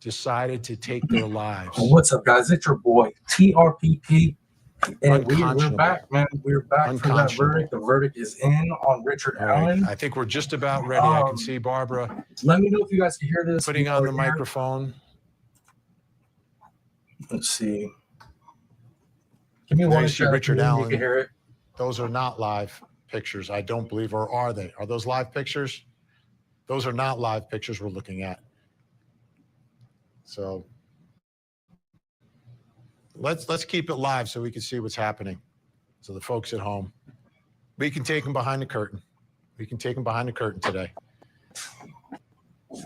decided to take their lives. What's up, guys? It's your boy TRPP, and we're back, man. We're back for that verdict. The verdict is in on Richard Allen. I think we're just about ready. I can see Barbara. Let me know if you guys can hear this. Putting on the microphone. Let's see. Give me one shot. Richard Allen. You can hear it. Those are not live pictures, I don't believe, or are they? Are those live pictures? Those are not live pictures we're looking at. So let's keep it live so we can see what's happening. So the folks at home, we can take them behind the curtain. We can take them behind the curtain today.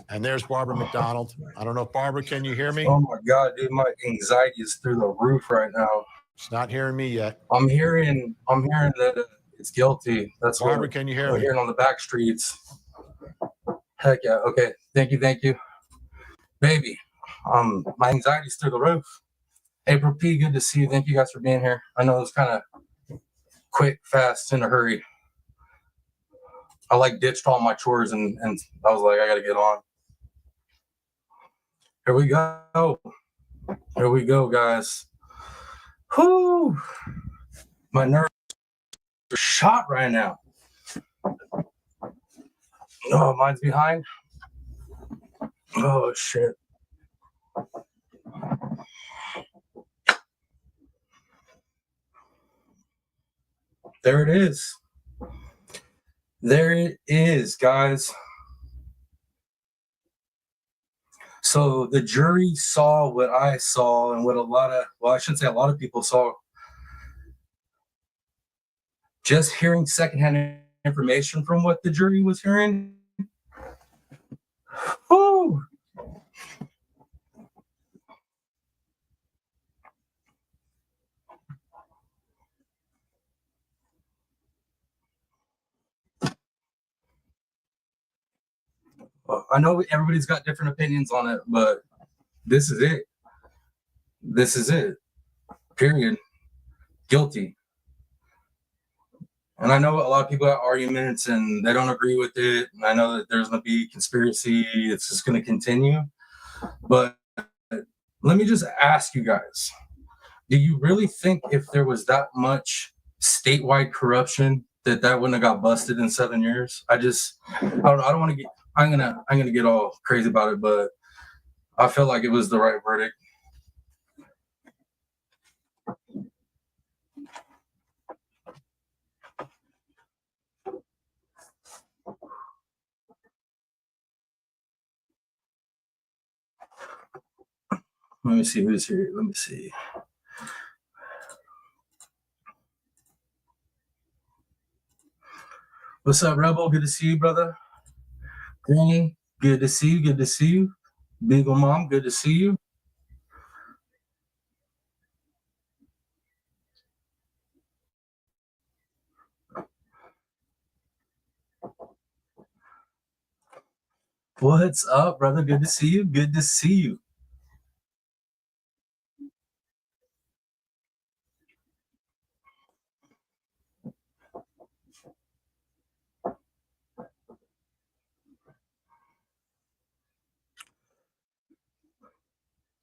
And there's Barbara McDonald. I don't know if Barbara, can you hear me? Oh my God, dude, my anxiety is through the roof right now. It's not hearing me yet. I'm hearing that it's guilty. That's Barbara, can you hear me? I'm hearing on the back streets. Heck yeah. Okay. Thank you. Baby. My anxiety's through the roof. April P, good to see you. Thank you guys for being here. I know it was kind of quick, fast, in a hurry. I ditched all my chores and I was like, I gotta get on. Here we go, guys. Whoo! My nerves are shot right now. Oh, mine's behind. Oh shit. There it is. There it is, guys. So the jury saw what I saw and what I shouldn't say a lot of people saw. Just hearing secondhand information from what the jury was hearing. Woo! I know everybody's got different opinions on it, but this is it. This is it. Period. Guilty. And I know a lot of people have arguments and they don't agree with it. And I know that there's going to be conspiracy. It's just going to continue. But let me just ask you guys, do you really think if there was that much statewide corruption that wouldn't have got busted in 7 years? I don't want to get, I'm gonna get all crazy about it, but I feel like it was the right verdict. Let me see who's here. Let me see. What's up, Rebel? Good to see you, brother. Granny, good to see you. Good to see you. Beagle Mom, good to see you. What's up, brother? Good to see you. Good to see you.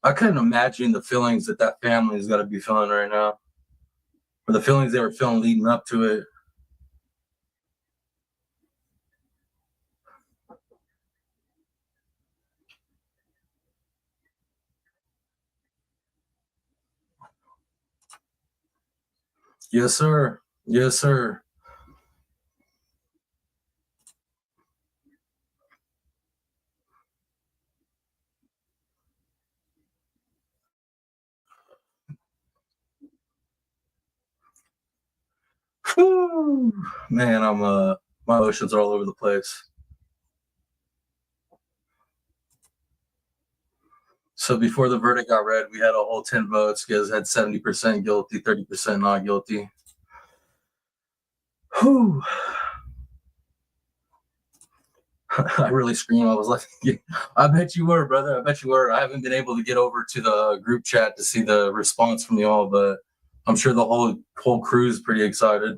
I couldn't imagine the feelings that family is going to be feeling right now, or the feelings they were feeling leading up to it. Yes, sir. Yes, sir. Whew. Man, my emotions are all over the place. So before the verdict got read, we had a whole 10 votes. You guys had 70% guilty, 30% not guilty. Whew. I really screamed. I was like, yeah, I bet you were, brother. I bet you were. I haven't been able to get over to the group chat to see the response from y'all, but I'm sure the whole crew is pretty excited.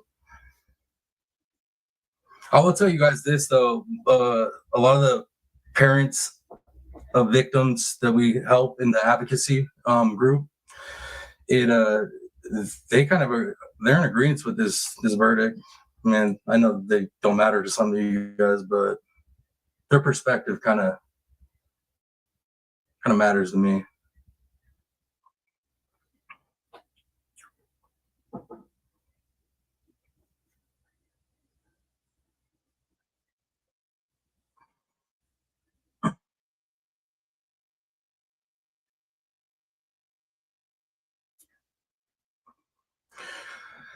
I will tell you guys this, though. A lot of the parents of victims that we help in the advocacy group, they kind of they're in agreement with this verdict. Man, I know they don't matter to some of you guys, but their perspective kind of matters to me.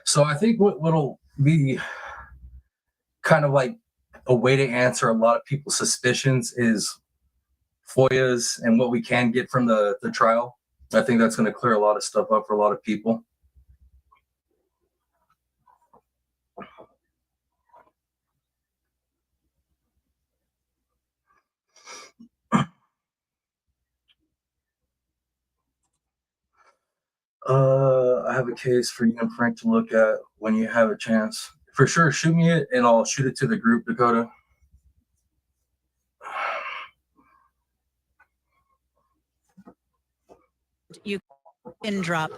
So I think what'll be kind of like a way to answer a lot of people's suspicions is FOIAs and what we can get from the trial. I think that's going to clear a lot of stuff up for a lot of people. I have a case for you and Frank to look at when you have a chance. For sure, shoot me it and I'll shoot it to the group, Dakota. You can drop.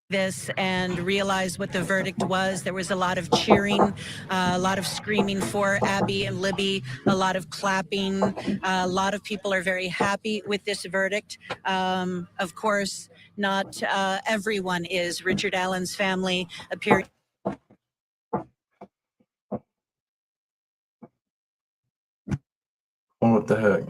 This and realize what the verdict was. There was a lot of cheering, a lot of screaming for Abby and Libby, a lot of clapping. A lot of people are very happy with this verdict. Of course, not everyone is. Richard Allen's family appeared. What the heck?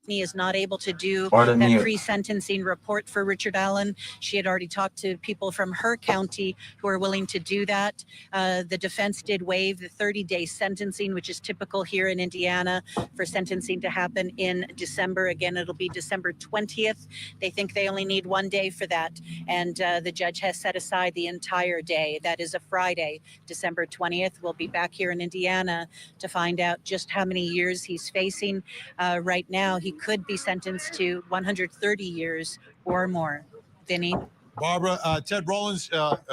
He is not able to do Pardon that me. pre-sentencing report for Richard Allen. She had already talked to people from her county who are willing to do that. The defense did waive the 30-day sentencing, which is typical here in Indiana for sentencing to happen in December. Again, it'll be December 20th. They think they only need 1 day for that. And the judge has set aside the entire day. That is a Friday, December 20th. We'll be back here in Indiana to find out just how many years he's facing. Right now, he could be sentenced to 130 years or more. Vinny? Barbara, Ted Rowland's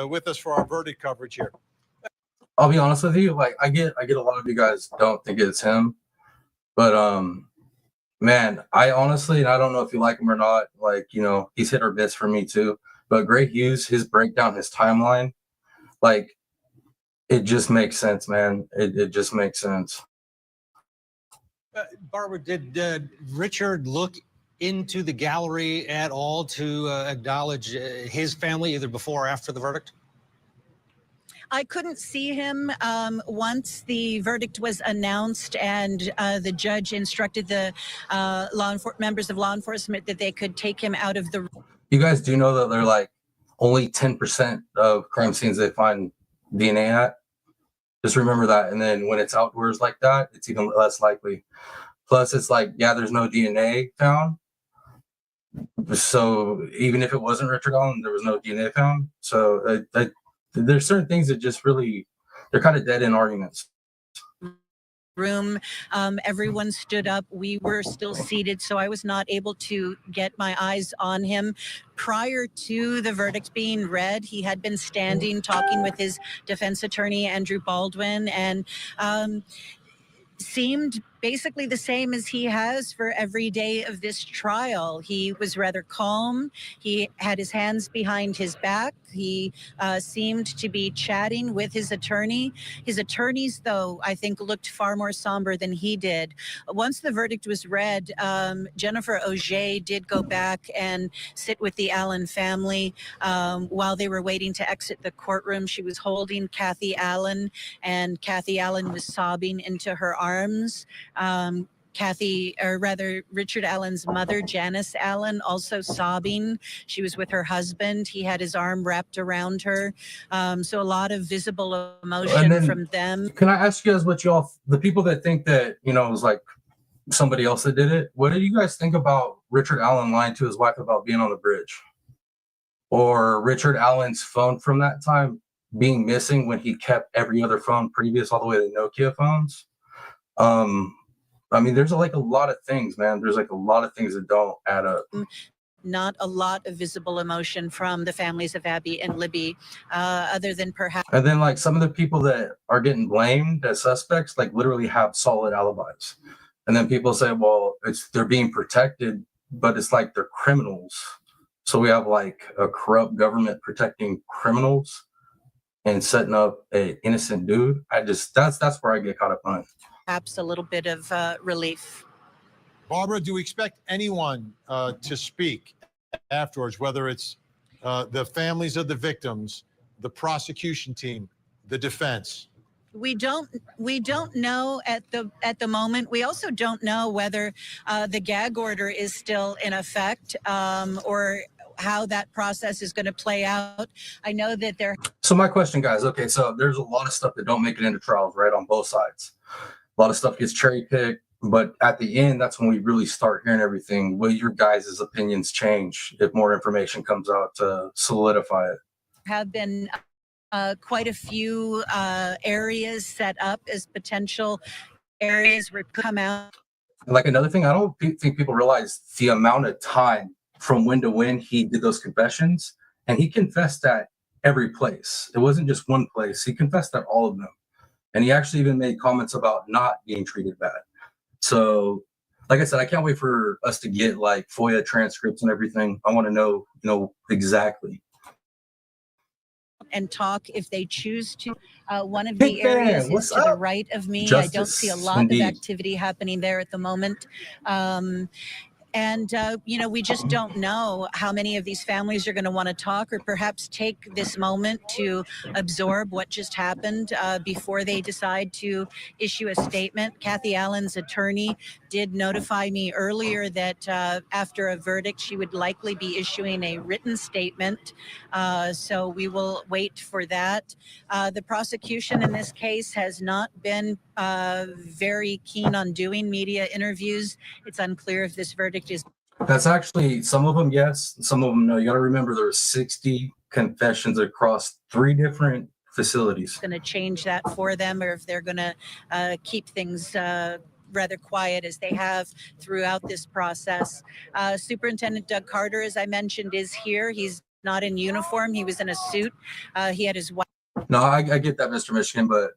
with us for our verdict coverage here. I'll be honest with you, like I get a lot of you guys don't think it's him, but man, I honestly, and I don't know if you like him or not, like, you know, he's hit or miss for me too. But Gray Hughes, his breakdown, his timeline, like it just makes sense, man. It just makes sense. Barbara, did Richard look into the gallery at all to acknowledge his family either before or after the verdict? I couldn't see him once the verdict was announced and the judge instructed the members of law enforcement that they could take him out of the room. You guys do know that they're like only 10% of crime scenes they find DNA at? Just remember that. And then when it's outdoors like that, it's even less likely. Plus, it's like, yeah, there's no DNA found. So even if it wasn't Richard Allen, there was no DNA found. So there's certain things that just really, they're kind of dead in arguments. Room. Everyone stood up. We were still seated, so I was not able to get my eyes on him. Prior to the verdict being read, he had been standing talking with his defense attorney, Andrew Baldwin, and seemed basically the same as he has for every day of this trial. He was rather calm. He had his hands behind his back. He seemed to be chatting with his attorney. His attorneys, though, I think looked far more somber than he did. Once the verdict was read, Jennifer Auger did go back and sit with the Allen family while they were waiting to exit the courtroom. She was holding Kathy Allen, and Kathy Allen was sobbing into her arms. Richard Allen's mother, Janice Allen, also sobbing. She was with her husband. He had his arm wrapped around her. So a lot of visible emotion from them. Can I ask you guys what the people that think that, you know, it was like somebody else that did it, what do you guys think about Richard Allen lying to his wife about being on the bridge? Or Richard Allen's phone from that time being missing when he kept every other phone previous all the way to Nokia phones? I mean, there's like a lot of things, man. There's like a lot of things that don't add up. Not a lot of visible emotion from the families of Abby and Libby, other than perhaps. And then like some of the people that are getting blamed as suspects, like literally have solid alibis. And then people say, well, they're being protected, but it's like they're criminals. So we have like a corrupt government protecting criminals and setting up an innocent dude. That's where I get caught up on it. Perhaps a little bit of relief. Barbara, do we expect anyone to speak afterwards, whether it's the families of the victims, the prosecution team, the defense? We don't know at the moment. We also don't know whether the gag order is still in effect, or how that process is going to play out. I know that there. So my question, guys, okay, so there's a lot of stuff that don't make it into trials, right, on both sides. A lot of stuff gets cherry picked, but at the end, that's when we really start hearing everything. Will your guys' opinions change if more information comes out to solidify it? Have been quite a few areas set up as potential areas where come out. Like another thing, I don't think people realize the amount of time from when to when he did those confessions, and he confessed at every place. It wasn't just one place. He confessed at all of them. And he actually even made comments about not being treated bad. So, like I said, I can't wait for us to get like FOIA transcripts and everything. I want to know, exactly. And talk if they choose to. One of the areas is to the right of me. Justice, I don't see a lot indeed. of activity happening there at the moment. And, we just don't know how many of these families are going to want to talk or perhaps take this moment to absorb what just happened before they decide to issue a statement. Kathy Allen's attorney did notify me earlier that after a verdict, she would likely be issuing a written statement. So we will wait for that. The prosecution in this case has not been very keen on doing media interviews. It's unclear if this verdict is. That's actually some of them, yes, some of them no. You got to remember there were 60 confessions across 3 different facilities. Going to change that for them, or if they're going to keep things rather quiet as they have throughout this process. Superintendent Doug Carter, as I mentioned, is here. He's not in uniform. He was in a suit. He had his wife. No, I get that, Mr. Michigan, but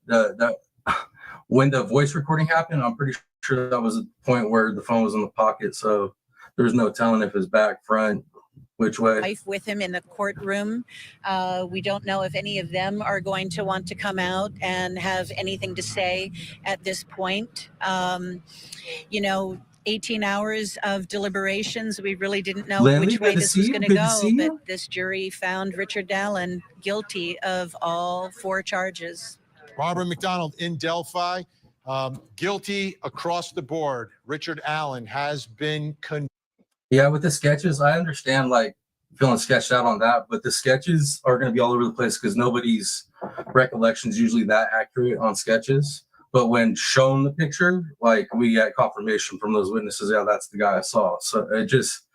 when the voice recording happened, I'm pretty sure that was a point where the phone was in the pocket, so there was no telling if it's back, front, which way. Wife with him in the courtroom. We don't know if any of them are going to want to come out and have anything to say at this point. 18 hours of deliberations. We really didn't know which way this was going to go, but this jury found Richard Allen guilty of all 4 charges. Barbara McDonald in Delphi, guilty across the board. Richard Allen has been convicted. Yeah, with the sketches, I understand like feeling sketched out on that, but the sketches are going to be all over the place because nobody's recollection is usually that accurate on sketches. But when shown the picture, like we got confirmation from those witnesses, yeah, that's the guy I saw. So it just,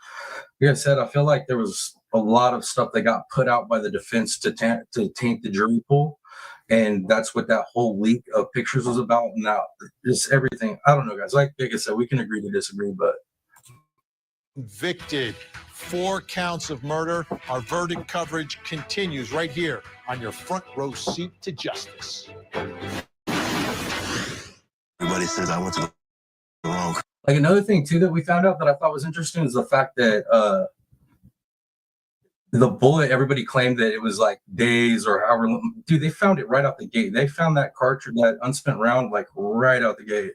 like I said, I feel like there was a lot of stuff that got put out by the defense to taint the jury pool. And that's what that whole leak of pictures was about. Now, just everything. I don't know, guys. Like I said, we can agree to disagree, but. Convicted, 4 counts of murder. Our verdict coverage continues right here on your front row seat to justice. Everybody says I went to the wrong. Like another thing too that we found out that I thought was interesting is the fact that the bullet, everybody claimed that it was like days or however long. Dude, they found it right out the gate. They found that cartridge, that unspent round, like right out the gate.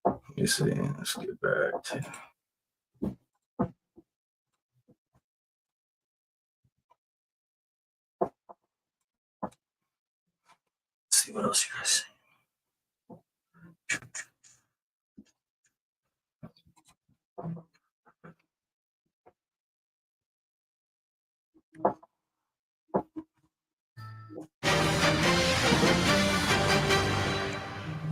Let me see. Let's get back to. Let's see what else you guys see.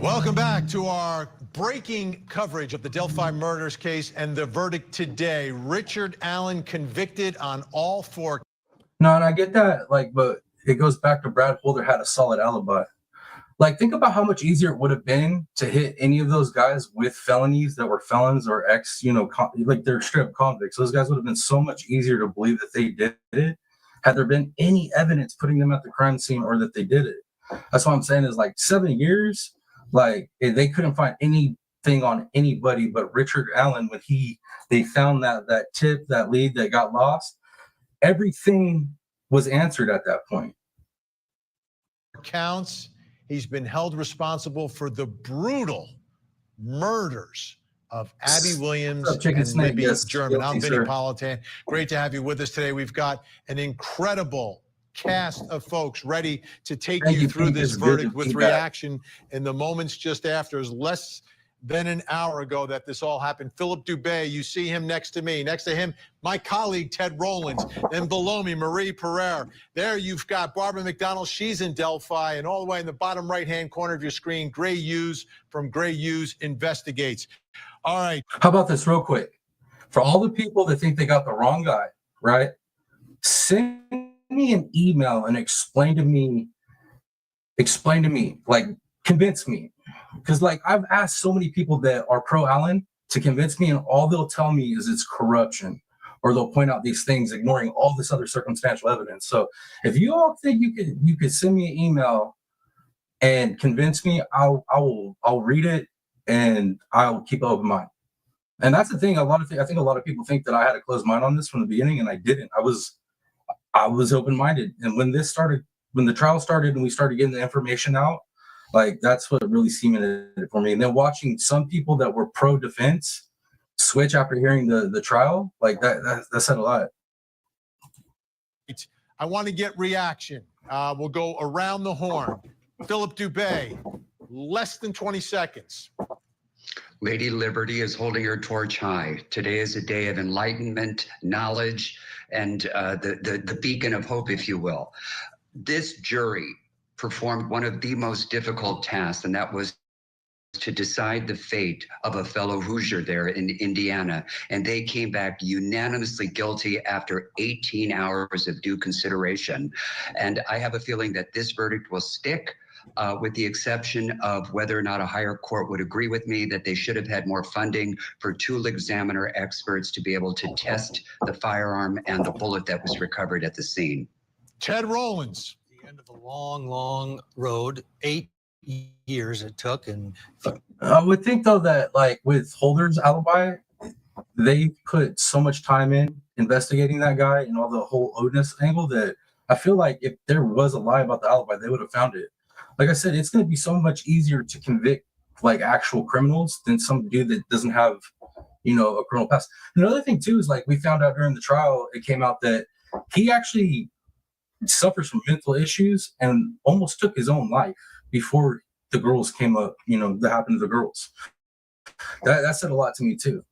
Welcome back to our breaking coverage of the Delphi murders case and the verdict today. Richard Allen convicted on all 4. No, and I get that, like, but it goes back to Brad Holder had a solid alibi. Like, think about how much easier it would have been to hit any of those guys with felonies that were felons or ex, like they're straight up convicts. Those guys would have been so much easier to believe that they did it had there been any evidence putting them at the crime scene or that they did it. That's what I'm saying is like 7 years, like they couldn't find anything on anybody but Richard Allen when they found that tip, that lead that got lost. Everything was answered at that point. Counts. He's been held responsible for the brutal murders of Abby Williams Chicken and Snake? Libby Yes, German. I'm guilty, Vinny sir. Politan. Great to have you with us today. We've got an incredible cast of folks ready to take Thank you you, through Pete. this It's good verdict to with be back. reaction in the moments just after. It's less than an hour ago that this all happened. Philip Dubé, you see him next to me. Next to him, my colleague, Ted Rowlands. Then below me, Marie Pereira. There you've got Barbara McDonald. She's in Delphi. And all the way in the bottom right-hand corner of your screen, Gray Hughes from Gray Hughes Investigates. All right. How about this real quick? For all the people that think they got the wrong guy, right? Send me an email and explain to me, like, convince me. Because, like, I've asked so many people that are pro-Allen to convince me, and all they'll tell me is it's corruption, or they'll point out these things, ignoring all this other circumstantial evidence. So if you all think you could send me an email and convince me, I'll read it and I'll keep an open mind. And that's the thing. I think a lot of people think that I had a closed mind on this from the beginning, and I didn't. I was open-minded. And when the trial started and we started getting the information out, like, that's what really cemented it for me. And then watching some people that were pro-defense switch after hearing the trial, like that said a lot. I want to get reaction. We'll go around the horn. Philip Dubé, less than 20 seconds. Lady Liberty is holding her torch high. Today is a day of enlightenment, knowledge, and the beacon of hope, if you will. This jury performed one of the most difficult tasks, and that was to decide the fate of a fellow Hoosier there in Indiana. And they came back unanimously guilty after 18 hours of due consideration. And I have a feeling that this verdict will stick. With the exception of whether or not a higher court would agree with me that they should have had more funding for tool examiner experts to be able to test the firearm and the bullet that was recovered at the scene. Ted Rowlands. The end of a long, long road, 8 years it took. And I would think, though, that, like, with Holder's alibi, they put so much time in investigating that guy and all the whole Odinist angle that I feel like if there was a lie about the alibi, they would have found it. Like I said, it's going to be so much easier to convict, like, actual criminals than some dude that doesn't have, a criminal past. Another thing, too, is, like, we found out during the trial, it came out that he actually suffers from mental issues and almost took his own life before the girls came up, that happened to the girls. That said a lot to me, too.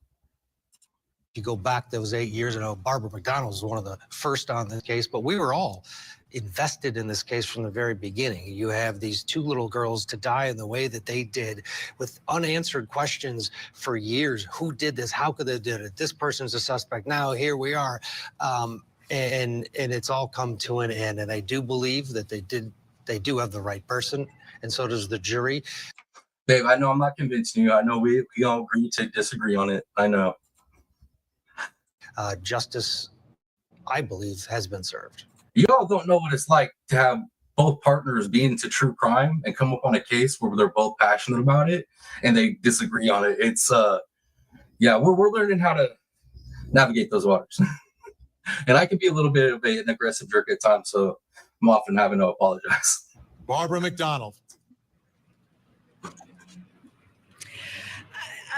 you go back those 8 years, I know Barbara McDonald was one of the first on this case, but we were all invested in this case from the very beginning. You have these two little girls to die in the way that they did, with unanswered questions for years. Who did this? How could they did it? This person's a suspect. Now here we are. And it's all come to an end. And I do believe that they do have the right person, and so does the jury. Babe, I know I'm not convincing you. I know we all agree to disagree on it. I know. Justice, I believe, has been served. Y'all don't know what it's like to have both partners be into true crime and come up on a case where they're both passionate about it and they disagree on it. It's we're learning how to navigate those waters. And I can be a little bit of an aggressive jerk at times, so I'm often having to apologize. Barbara McDonald.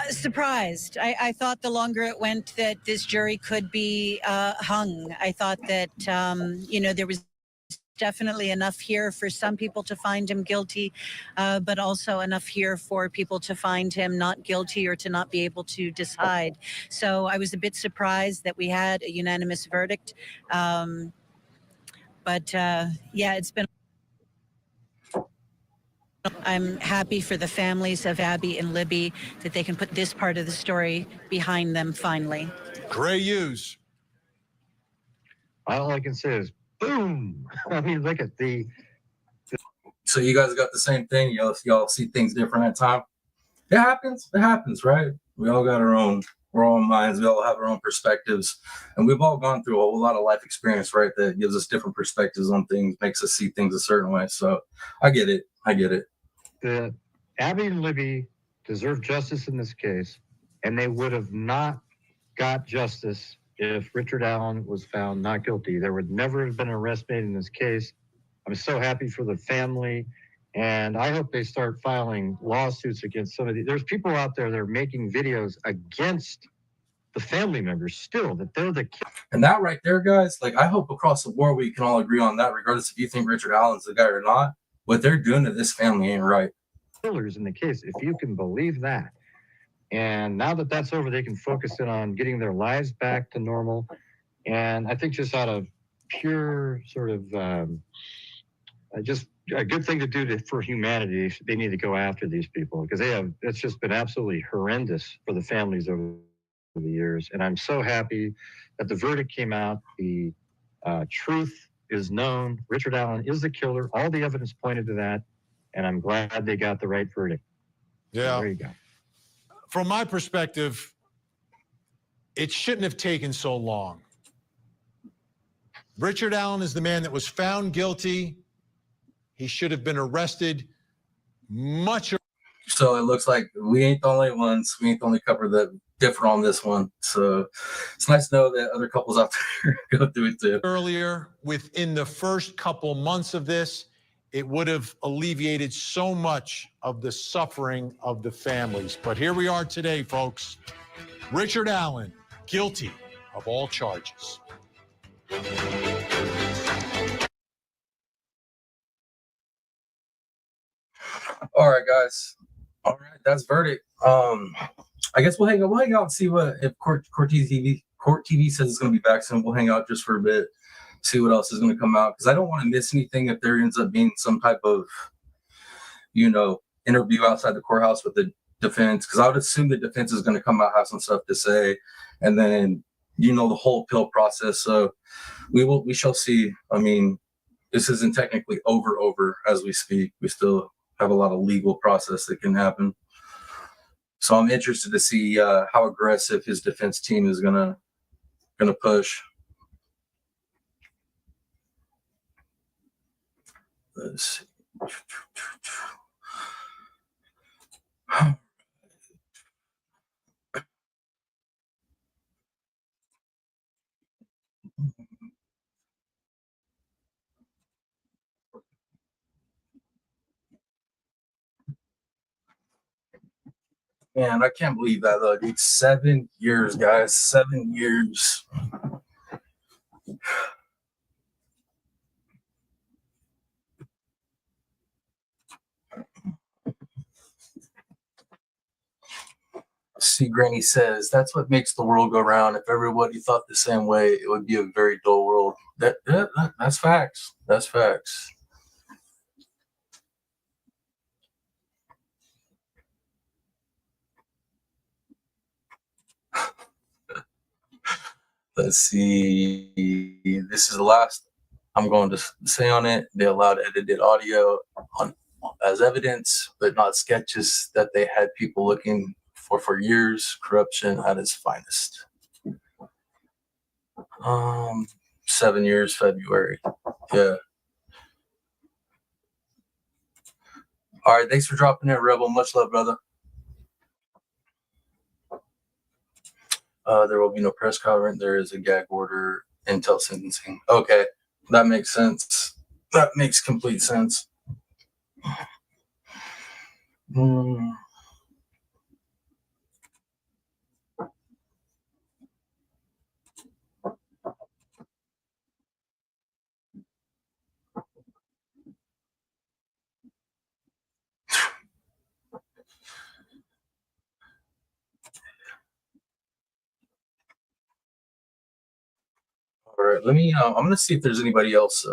Surprised. I thought the longer it went that this jury could be hung. I thought that, there was definitely enough here for some people to find him guilty, but also enough here for people to find him not guilty or to not be able to decide. So I was a bit surprised that we had a unanimous verdict. It's been. I'm happy for the families of Abby and Libby that they can put this part of the story behind them finally. Gray Hughes. All I can say is boom. I mean, look at So you guys got the same thing. Y'all see things different at time. It happens. It happens, right? We all got our own minds. We all have our own perspectives, and we've all gone through a whole lot of life experience, right? That gives us different perspectives on things, makes us see things a certain way. So I get it. I get it. Abby and Libby deserve justice in this case, and they would have not got justice if Richard Allen was found not guilty. There would never have been an arrest made in this case. I'm so happy for the family, and I hope they start filing lawsuits against some of these. There's people out there that are making videos against the family members still, that they're the kids. And that right there, guys, like I hope across the board we can all agree on that, regardless if you think Richard Allen's the guy or not. What they're doing to this family ain't right. Killers in the case, if you can believe that. And now that that's over, they can focus in on getting their lives back to normal. And I think just out of pure sort of just a good thing to do for humanity, they need to go after these people, because it's just been absolutely horrendous for the families over the years. And I'm so happy that the verdict came out. The truth is known. Richard Allen is the killer. All the evidence pointed to that. And I'm glad they got the right verdict. Yeah. So there you go. From my perspective, it shouldn't have taken so long. Richard Allen is the man that was found guilty. He should have been arrested much. So it looks like we ain't the only ones. We ain't the only couple that differ on this one. So it's nice to know that other couples out there go through it too. Earlier, within the first couple months of this, it would have alleviated so much of the suffering of the families. But here we are today, folks. Richard Allen, guilty of all charges. All right, guys. All right, that's verdict. I guess we'll hang out and see what if Court TV says it's going to be back soon. We'll hang out just for a bit, see what else is going to come out, because I don't want to miss anything if there ends up being some type of, interview outside the courthouse with the defense, because I would assume the defense is going to come out, have some stuff to say, and then the whole appeal process. So we shall see. I mean, this isn't technically over as we speak. We still have a lot of legal process that can happen. So I'm interested to see how aggressive his defense team is gonna push. Let's see. Man, I can't believe that though, dude. 7 years, guys. 7 years. See, Granny says, that's what makes the world go round. If everybody thought the same way, it would be a very dull world. That's facts. That's facts. Let's see. This is the last I'm going to say on it. They allowed edited audio as evidence, but not sketches that they had people looking for years. Corruption at its finest. 7 years, February. Yeah. All right. Thanks for dropping in, Rebel. Much love, brother. There will be no press conference. There is a gag order until sentencing. Okay. That makes sense. That makes complete sense. All right, let me. I'm gonna see if there's anybody else.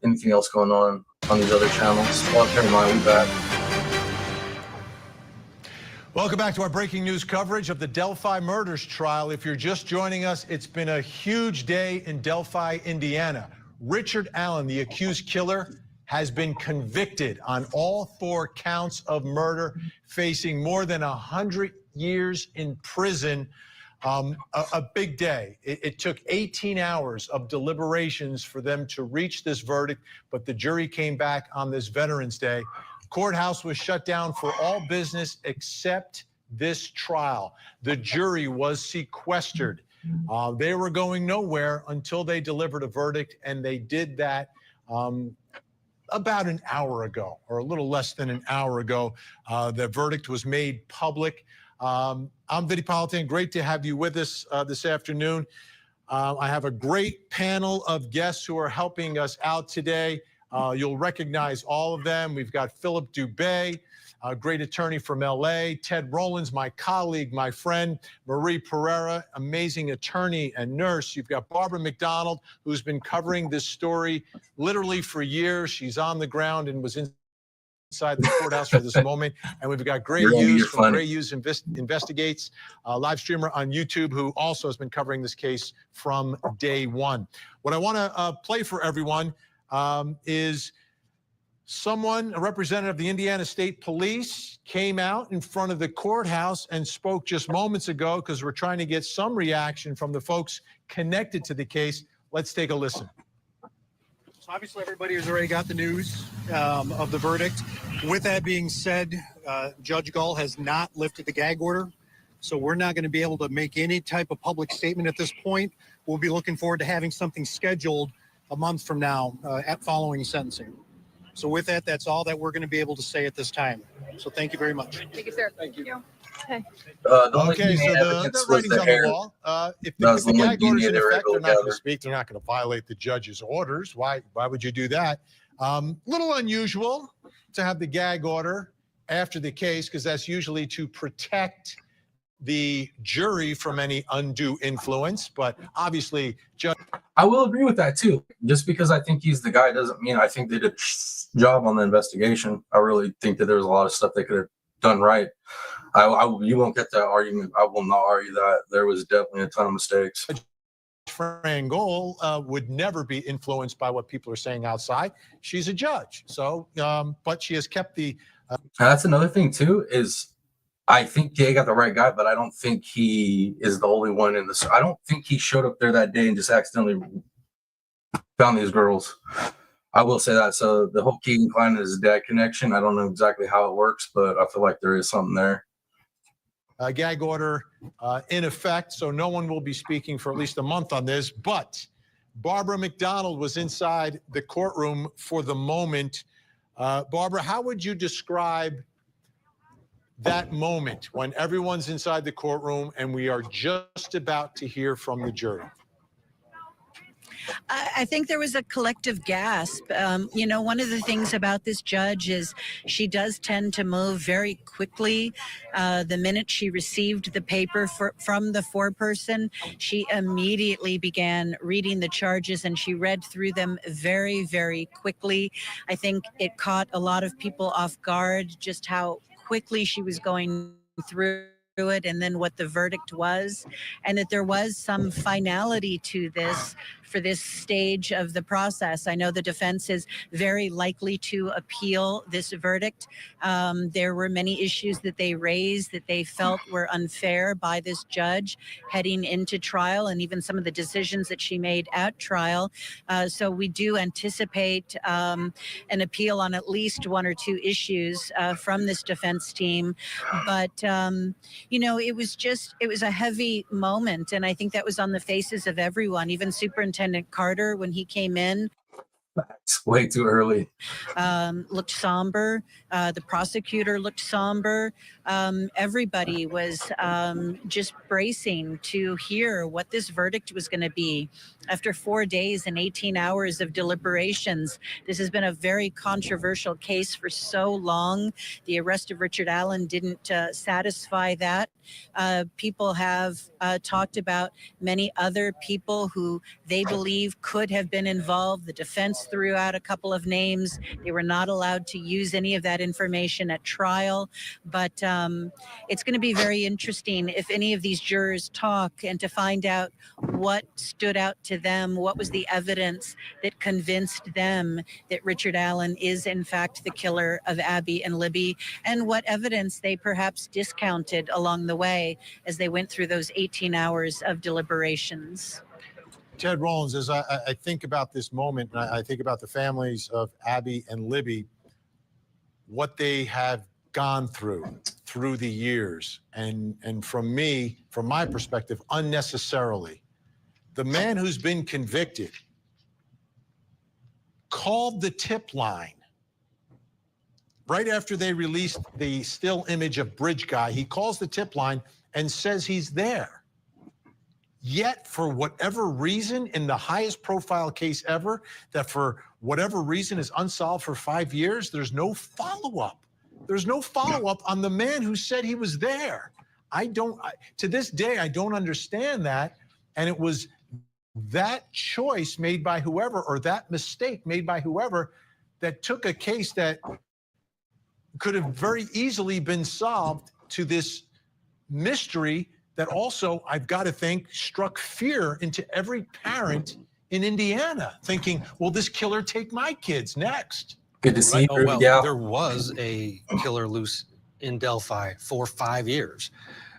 Anything else going on these other channels? Oh, never mind. We're back. Welcome back to our breaking news coverage of the Delphi murders trial. If you're just joining us, it's been a huge day in Delphi, Indiana. Richard Allen, the accused killer, has been convicted on all 4 counts of murder, facing more than 100 years in prison. A big day. It took 18 hours of deliberations for them to reach this verdict, but the jury came back on this Veterans Day. Courthouse was shut down for all business except this trial. The jury was sequestered. They were going nowhere until they delivered a verdict, and they did that about an hour ago, or a little less than an hour ago. The verdict was made public. I'm Vinny Politan. Great to have you with us this afternoon. I have a great panel of guests who are helping us out today. You'll recognize all of them. We've got Philip Dubé, a great attorney from LA. Ted Rollins, my colleague, my friend. Marie Pereira, amazing attorney and nurse. You've got Barbara McDonald, who's been covering this story literally for years. She's on the ground and was inside the courthouse for this moment. And we've got Gray Hughes from Gray Hughes Investigates, a live streamer on YouTube who also has been covering this case from day one. What I want to play for everyone is someone, a representative of the Indiana State Police, came out in front of the courthouse and spoke just moments ago because we're trying to get some reaction from the folks connected to the case. Let's take a listen. So obviously everybody has already got the news of the verdict. With that being said, Judge Gull has not lifted the gag order, so we're not going to be able to make any type of public statement at this point. We'll be looking forward to having something scheduled a month from now at following sentencing. So with that, that's all that we're going to be able to say at this time. So thank you very much. Thank you, sir. Thank you. Okay. Okay, so the writing's on the wall. If the gag order's in effect, they're not going to speak. They're not going to violate the judge's orders. Why would you do that? Little unusual to have the gag order after the case, because that's usually to protect the jury from any undue influence. But obviously, Judge, I will agree with that too. Just because I think he's the guy doesn't mean I think they did a job on the investigation. I really think that there's a lot of stuff they could have done right. You won't get that argument. I will not argue that. There was definitely a ton of mistakes. Fran Goal would never be influenced by what people are saying outside. She's a judge. So, but she has kept the... That's another thing too, is I think Jay got the right guy, but I don't think he is the only one in this. I don't think he showed up there that day and just accidentally found these girls. I will say that. So the whole Keegan Klein and his dad connection, I don't know exactly how it works, but I feel like there is something there. Gag order in effect, so no one will be speaking for at least a month on this. But Barbara McDonald was inside the courtroom for the moment. Barbara, how would you describe that moment when everyone's inside the courtroom and we are just about to hear from the jury? I think there was a collective gasp. You know, one of the things about this judge is she does tend to move very quickly. The minute she received the paper from the foreperson, she immediately began reading the charges and she read through them very, very quickly. I think it caught a lot of people off guard just how quickly she was going through it and then what the verdict was, and that there was some finality to this for this stage of the process. I know the defense is very likely to appeal this verdict. There were many issues that they raised that they felt were unfair by this judge heading into trial, and even some of the decisions that she made at trial. So we do anticipate an appeal on at least one or two issues from this defense team. But, you know, it was a heavy moment. And I think that was on the faces of everyone, even Superintendent Carter, when he came in. It's way too early. Looked somber. The prosecutor looked somber. Everybody was just bracing to hear what this verdict was going to be. After 4 days and 18 hours of deliberations, this has been a very controversial case for so long. The arrest of Richard Allen didn't satisfy that. People have talked about many other people who they believe could have been involved. The defense threw out a couple of names. They were not allowed to use any of that information at trial. But it's going to be very interesting if any of these jurors talk and to find out what stood out to them, what was the evidence that convinced them that Richard Allen is in fact the killer of Abby and Libby, and what evidence they perhaps discounted along the way as they went through those 18 hours of deliberations. Ted Rollins, as I think about this moment, and I think about the families of Abby and Libby, what they have gone through the years, and from my perspective, unnecessarily. The man who's been convicted called the tip line right after they released the still image of Bridge Guy. He calls the tip line and says he's there. Yet, for whatever reason, in the highest profile case ever, that for whatever reason is unsolved for 5 years, there's no follow-up. There's no follow-up on the man who said he was there. To this day, I don't understand that. And it was that choice made by whoever, or that mistake made by whoever, that took a case that could have very easily been solved to this mystery that also, I've got to think, struck fear into every parent in Indiana, thinking, will this killer take my kids next? Good to see you. Oh, well, Yeah. there was a killer loose in Delphi for 5 years.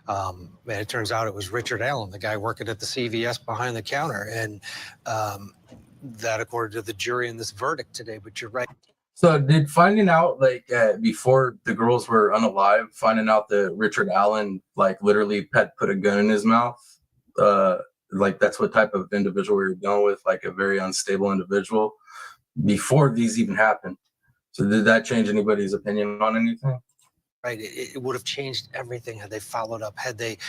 And it turns out it was Richard Allen, the guy working at the CVS behind the counter. And that, according to the jury in this verdict today, but you're right. So did finding out, like, before the girls were unalive, finding out that Richard Allen, like, literally put a gun in his mouth, like, that's what type of individual we were dealing with, like a very unstable individual, before these even happened. So did that change anybody's opinion on anything? Right, it would have changed everything had they followed up, had they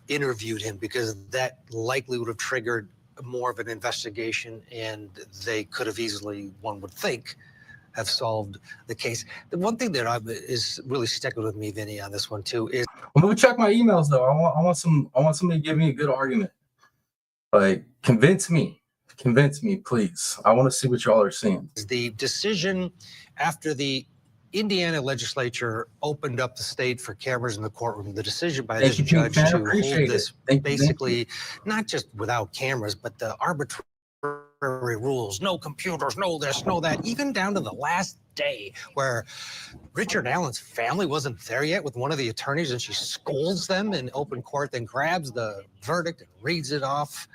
interviewed him, because that likely would have triggered more of an investigation, and they could have easily, one would think, have solved the case. The one thing that is really sticking with me, Vinny, on this one too, is I'm gonna check my emails though. I want somebody to give me a good argument. Like, convince me, please. I want to see what y'all are seeing. the decision after the Indiana legislature opened up the state for cameras in the courtroom, the decision by this judge to hold this basically not just without cameras, but the arbitrary rules, no computers, no this, no that, even down to the last day where Richard Allen's family wasn't there yet with one of the attorneys, and she scolds them in open court, then grabs the verdict and reads it off.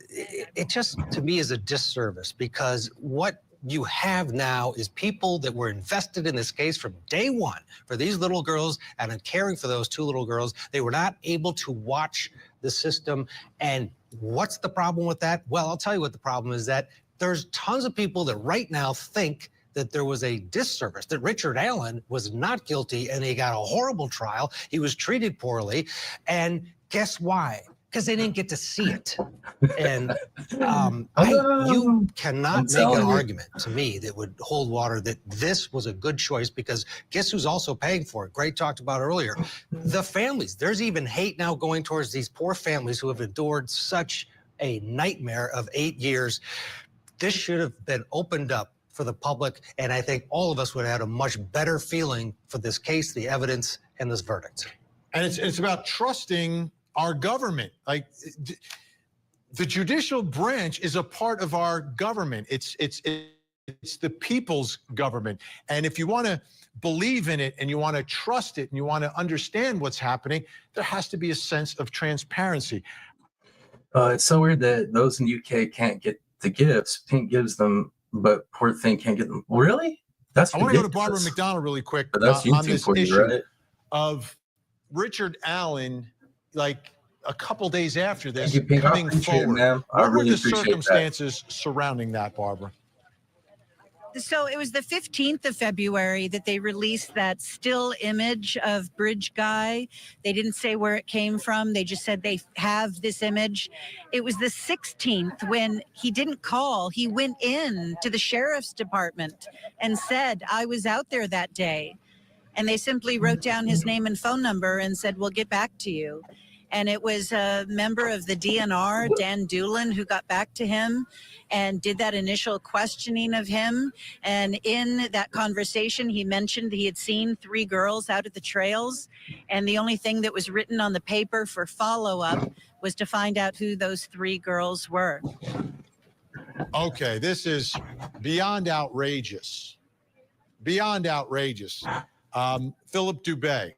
It just, to me, is a disservice, because what you have now is people that were invested in this case from day one for these little girls and in caring for those two little girls. They were not able to watch the system. And what's the problem with that? Well, I'll tell you what the problem is, that there's tons of people that right now think that there was a disservice, that Richard Allen was not guilty and he got a horrible trial. He was treated poorly. And guess why? Because they didn't get to see it. And you cannot make an argument to me that would hold water that this was a good choice, because guess who's also paying for it? Greg talked about earlier, the families. There's even hate now going towards these poor families who have endured such a nightmare of 8 years. This should have been opened up for the public, and I think all of us would have had a much better feeling for this case, the evidence, and this verdict. And it's about trusting our government. Like, the judicial branch is a part of our government. It's the people's government. And if you want to believe in it and you want to trust it and you want to understand what's happening, there has to be a sense of transparency. It's so weird that those in UK can't get the gifts. Pink gives them, but poor thing can't get them. Really? That's I want to go to Barbara McDonald really quick but that's on this for you, issue right? of Richard Allen, like a couple days after this, Thank you, Pink. coming forward. I What were really the appreciate circumstances surrounding that, Barbara? So it was the 15th of February that they released that still image of Bridge Guy. They didn't say where it came from. They just said they have this image. It was the 16th when he didn't call. He went in to the sheriff's department and said, I was out there that day. And they simply wrote down his name and phone number and said, we'll get back to you. And it was a member of the DNR, Dan Doolin, who got back to him and did that initial questioning of him. And in that conversation, he mentioned he had seen 3 girls out at the trails. And the only thing that was written on the paper for follow-up was to find out who those 3 girls were. Okay, this is beyond outrageous. Beyond outrageous. Philip Dubé.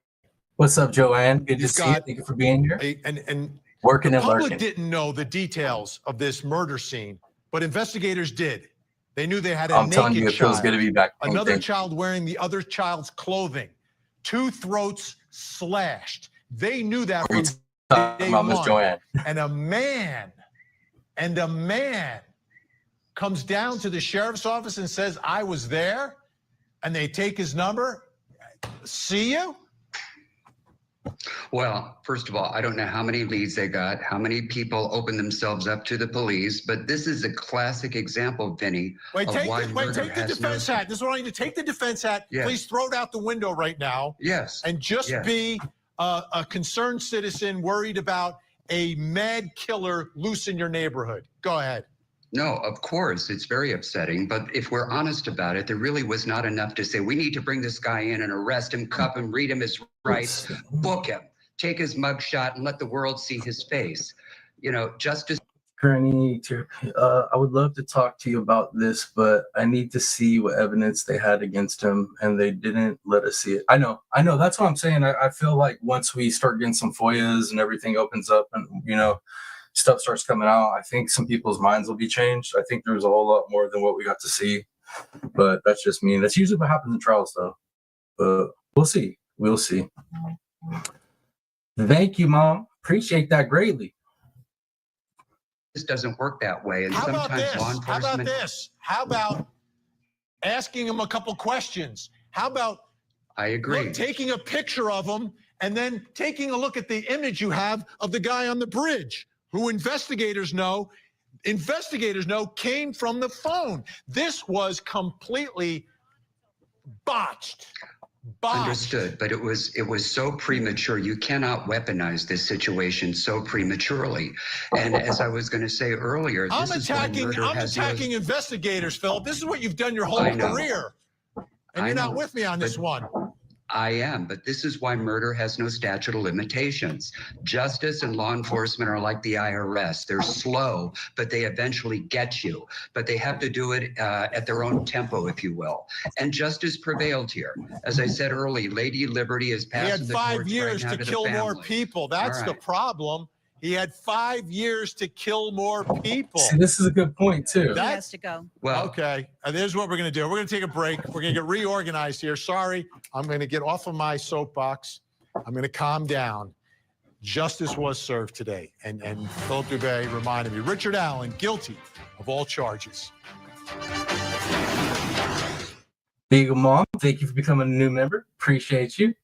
What's up, Joanne? Good to He's see you. got Thank you for being here. And Working the and public lurking. didn't know the details of this murder scene, but investigators did. They knew they had a I'm telling you, naked it feels child, good to be back. another child wearing the other child's clothing, 2 throats slashed. They knew that from day about Miss one. Joanne. And a man comes down to the sheriff's office and says, I was there, and they take his number. See you? Well, first of all, I don't know how many leads they got, how many people opened themselves up to the police, but this is a classic example, Vinny, Wait, of take why the murder has defense hat. This is what I need to take the defense hat. Yes. Please throw it out the window right now. Yes. And just Yes. be a concerned citizen worried about a mad killer loose in your neighborhood. Go ahead. No, of course, it's very upsetting. But if we're honest about it, there really was not enough to say, we need to bring this guy in and arrest him, cuff him, read him his rights, book him, take his mugshot, and let the world see his face. You know, justice. Granny, I would love to talk to you about this, but I need to see what evidence they had against him, and they didn't let us see it. I know. That's what I'm saying. I feel like once we start getting some FOIAs and everything opens up, and stuff starts coming out, I think some people's minds will be changed. I think there's a whole lot more than what we got to see, but that's just me. That's usually what happens in trials, though. But we'll see. We'll see. Thank you, Mom. Appreciate that greatly. This doesn't work that way. And How about sometimes this? law enforcement. How about this? How about asking him a couple questions? How about I agree. taking a picture of him and then taking a look at the image you have of the guy on the bridge, who investigators know came from the phone. This was completely botched. Understood, but it was so premature. You cannot weaponize this situation so prematurely. And as I was going to say earlier, I'm this is why murder has attacking no. investigators, Philip. This is what you've done your whole I know. career. And I you're not know, with me on this one. I am, but this is why murder has no statute of limitations. Justice and law enforcement are like the IRS. They're slow, but they eventually get you. But they have to do it at their own tempo, if you will. And justice prevailed here. As I said earlier, Lady Liberty is He passing had the 5 torch years right now to the kill more family. people. That's All the right. problem. He had 5 years to kill more people. See, this is a good point, too. He has to go. Well, Okay, there's what we're going to do. We're going to take a break. We're going to get reorganized here. Sorry, I'm going to get off of my soapbox. I'm going to calm down. Justice was served today. And Philip Dubé reminded me, Richard Allen, guilty of all charges. Beagle Mom, thank you for becoming a new member. Appreciate you.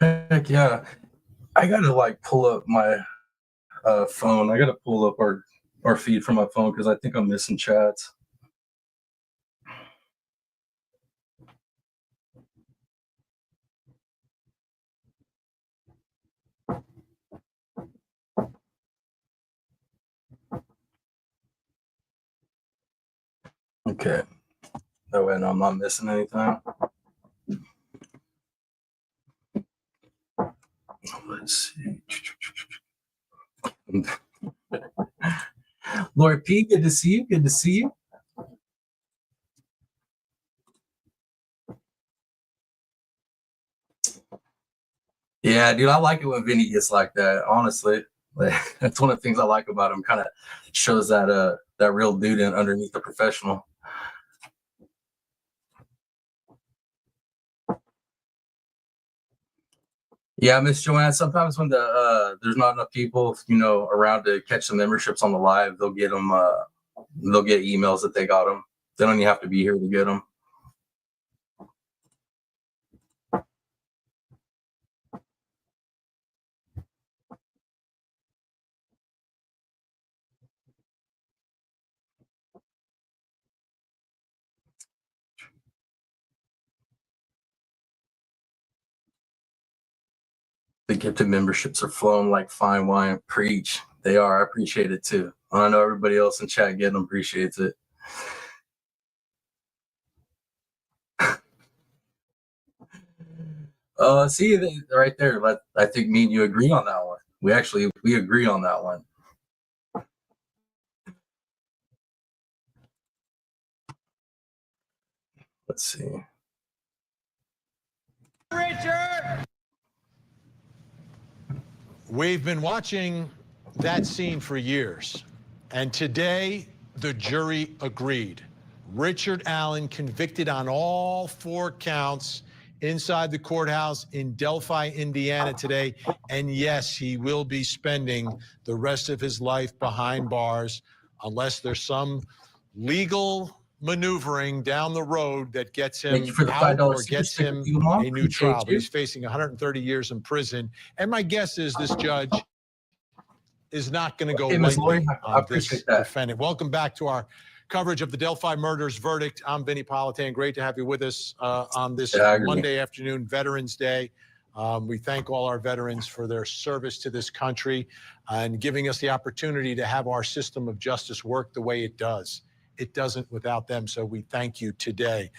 Heck yeah. I got to pull up my phone. I got to pull up our feed from my phone because I think I'm missing chats. Okay. That way I'm not missing anything. Let's see. Lord P, good to see you. Good to see you. Yeah, dude, I like it when Vinny gets like that, honestly. That's one of the things I like about him. Kind of shows that that real dude underneath the professional. Yeah, Miss Joanne, sometimes when there's not enough people, around to catch the memberships on the live, they'll get emails that they got them. They don't even have to be here to get them. The gifted memberships are flowing like fine wine. Preach. They are. I appreciate it too. I know everybody else in chat getting them appreciates it. See right there. I think me and you agree on that one. We agree on that one. Let's see. Richard! We've been watching that scene for years, and today the jury agreed. Richard Allen convicted on all 4 counts inside the courthouse in Delphi, Indiana today. And yes, he will be spending the rest of his life behind bars unless there's some legal maneuvering down the road that gets him Thank you for the out $5 or gets sticker, him Mom. a new trial. Appreciate But you. he's facing 130 years in prison. And my guess is this judge is not going to go Hey, Ms. lightly Lori, I on this appreciate that. defendant. Welcome back to our coverage of the Delphi murders verdict. I'm Vinny Politan. Great to have you with us on this Monday afternoon, Veterans Day. We thank all our veterans for their service to this country and giving us the opportunity to have our system of justice work the way it does. It doesn't without them, so we thank you today.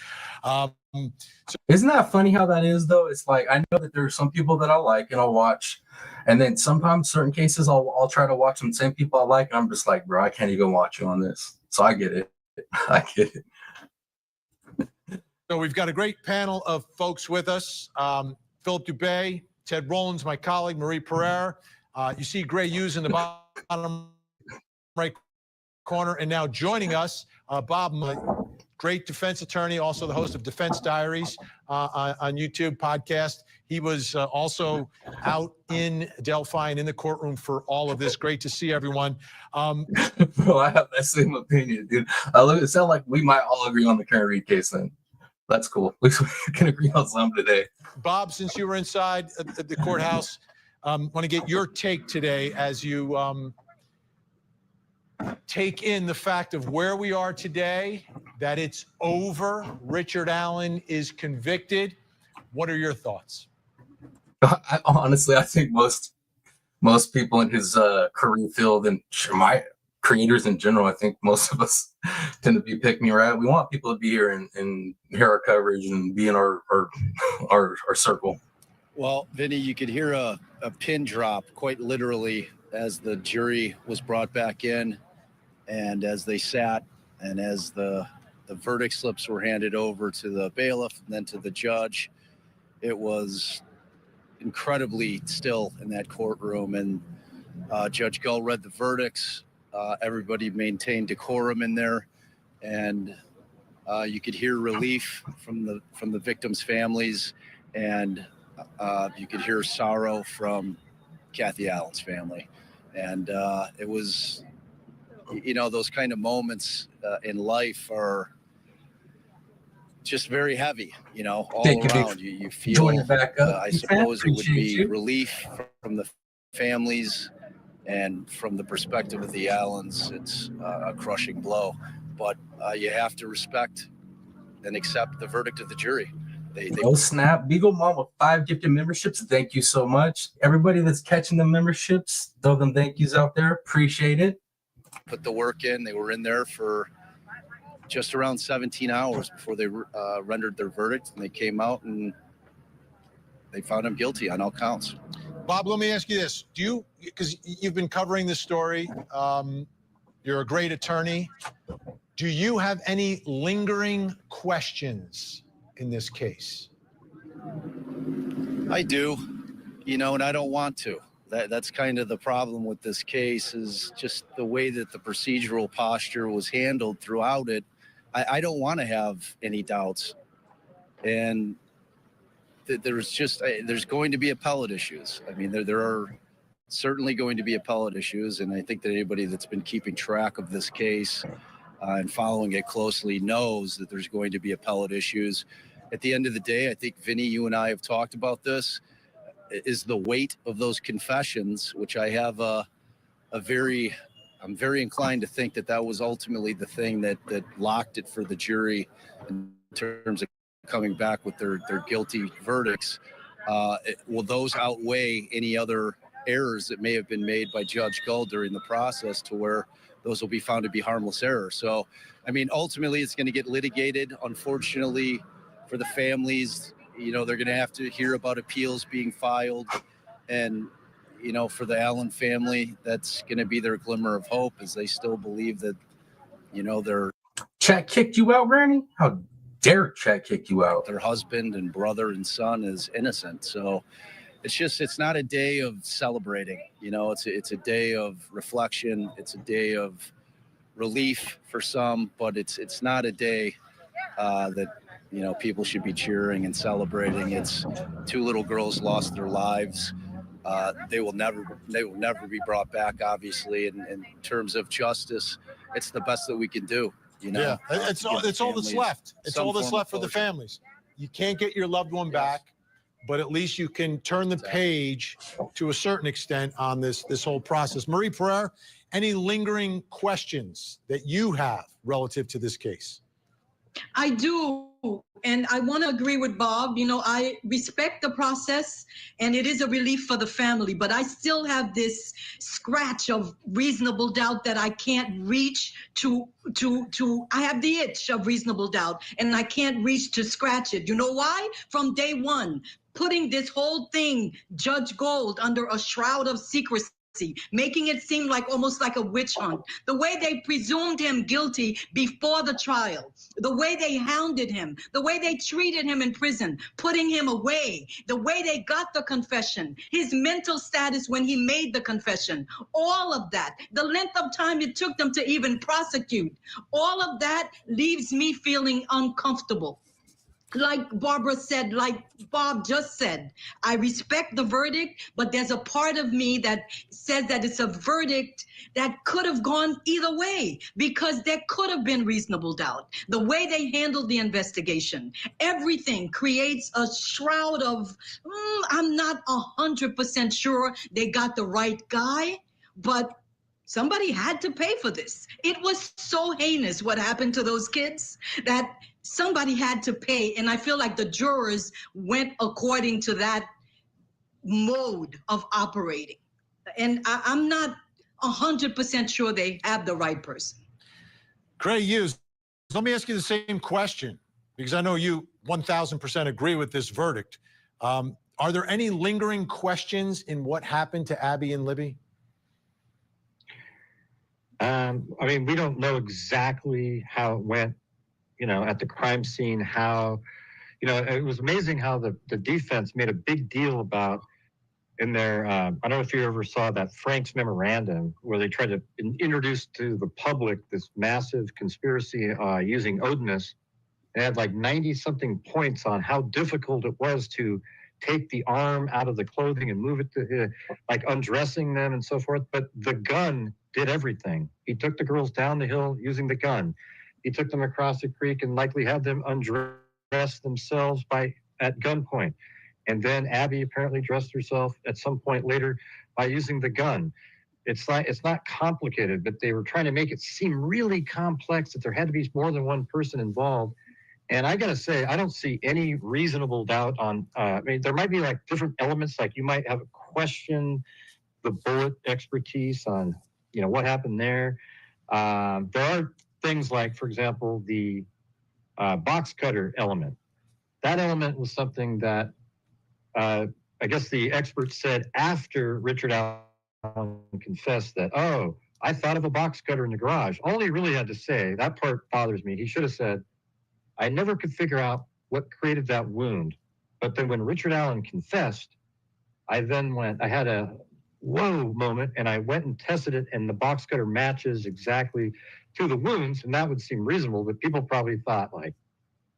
Isn't that funny how that is, though? It's like, I know that there are some people that I like and I'll watch, and then sometimes certain cases I'll try to watch some same people I like, and I'm just like, bro, I can't even watch you on this. So I get it. I get it. So we've got a great panel of folks with us. Philip Dubé, Ted Rollins, my colleague, Marie Pereira. You see Gray Hughes in the bottom right corner. And now joining us, Bob, great defense attorney, also the host of Defense Diaries on YouTube podcast. He was also out in Delphi and in the courtroom for all of this. Great to see everyone. Bro, I have that same opinion, dude. It sounds like we might all agree on the current Reed case then. That's cool. At least we can agree on some today. Bob, since you were inside at the courthouse, want to get your take today as you take in the fact of where we are today, that it's over. Richard Allen is convicted. What are your thoughts? Honestly, I think most people in his career field and my creators in general, I think most of us tend to be pick me right. We want people to be here and hear our coverage and be in our circle. Well, Vinny, you could hear a pin drop quite literally as the jury was brought back in and as they sat and as the verdict slips were handed over to the bailiff and then to the judge. It was incredibly still in that courtroom, and Judge Gull read the verdicts. Everybody maintained decorum in there, and you could hear relief from the victims' families, and you could hear sorrow from Kathy Allen's family. And it was, those kind of moments in life are just very heavy, all around. You feel, back up. I suppose it would be relief from the families, and from the perspective of the Allens, it's a crushing blow. But you have to respect and accept the verdict of the jury. Oh snap! Beagle Mom with 5 gifted memberships. Thank you so much. Everybody that's catching the memberships, throw them thank yous out there. Appreciate it. Put the work in. They were in there for just around 17 hours before they rendered their verdict, and they came out and they found him guilty on all counts. Bob, let me ask you this. Because you've been covering this story, you're a great attorney. Do you have any lingering questions in this case? I do, and I don't want to. That's kind of the problem with this case, is just the way that the procedural posture was handled throughout it. I don't want to have any doubts. And there's going to be appellate issues. I mean, there are certainly going to be appellate issues. And I think that anybody that's been keeping track of this case and following it closely knows that there's going to be appellate issues. At the end of the day, I think, Vinny, you and I have talked about this, is the weight of those confessions, which I have I'm very inclined to think that was ultimately the thing that locked it for the jury in terms of coming back with their guilty verdicts. will those outweigh any other errors that may have been made by Judge Gull during the process to where those will be found to be harmless error? So, I mean, ultimately it's going to get litigated. Unfortunately for the families, you know, they're going to have to hear about appeals being filed. And, you know, for the Allen family, that's going to be their glimmer of hope, as they still believe that, you know, Chat kicked you out, Granny? How dare Chat kick you out? their husband and brother and son is innocent. So it's not a day of celebrating, you know, it's a day of reflection. It's a day of relief for some, but it's not a day that, you know, people should be cheering and celebrating. It's 2 little girls lost their lives. They will never be brought back, obviously. And in terms of justice, it's the best that we can do. You know, it's all that's left. It's all that's left for the families. You can't get your loved one back, but at least you can turn the page to a certain extent on this whole process. Marie Pereira, any lingering questions that you have relative to this case? I do. And I want to agree with Bob. You know, I respect the process and it is a relief for the family, but I still have this scratch of reasonable doubt that I can't reach to I have the itch of reasonable doubt and I can't reach to scratch it. You know why? From day one, putting this whole thing, Judge Gold, under a shroud of secrecy, making it seem like almost like a witch hunt. The way they presumed him guilty before the trial, the way they hounded him, the way they treated him in prison, putting him away, the way they got the confession, his mental status when he made the confession, all of that, the length of time it took them to even prosecute, all of that leaves me feeling uncomfortable. Like Barbara said, like Bob just said, I respect the verdict, but there's a part of me that says that it's a verdict that could have gone either way because there could have been reasonable doubt. The way they handled the investigation, everything creates a shroud of, I'm not 100% sure they got the right guy, but somebody had to pay for this. It was so heinous what happened to those kids that somebody had to pay. And I feel like the jurors went according to that mode of operating. And I'm not 100% sure they have the right person. Gray Hughes, let me ask you the same question, because I know you 1,000% agree with this verdict. Are there any lingering questions in what happened to Abby and Libby? I mean, we don't know exactly how it went, you know, at the crime scene, how, you know, it was amazing how the defense made a big deal about in their, I don't know if you ever saw that Frank's memorandum where they tried to introduce to the public this massive conspiracy using Odinus. It had like 90 something points on how difficult it was to take the arm out of the clothing and move it to like undressing them and so forth. But the gun did everything. He took the girls down the hill using the gun. He took them across the creek and likely had them undress themselves at gunpoint. And then Abby apparently dressed herself at some point later by using the gun. It's not complicated, but they were trying to make it seem really complex that there had to be more than one person involved. And I gotta say, I don't see any reasonable doubt on, I mean, there might be like different elements, like you might have a question, the bullet expertise on, you know, what happened there. There are things like, for example, the box cutter element. That element was something that I guess the experts said after Richard Allen confessed that, oh, I thought of a box cutter in the garage. All he really had to say, that part bothers me. He should have said, I never could figure out what created that wound. But then when Richard Allen confessed, I had a whoa moment, and I went and tested it, and the box cutter matches exactly to the wounds, and that would seem reasonable, but people probably thought like,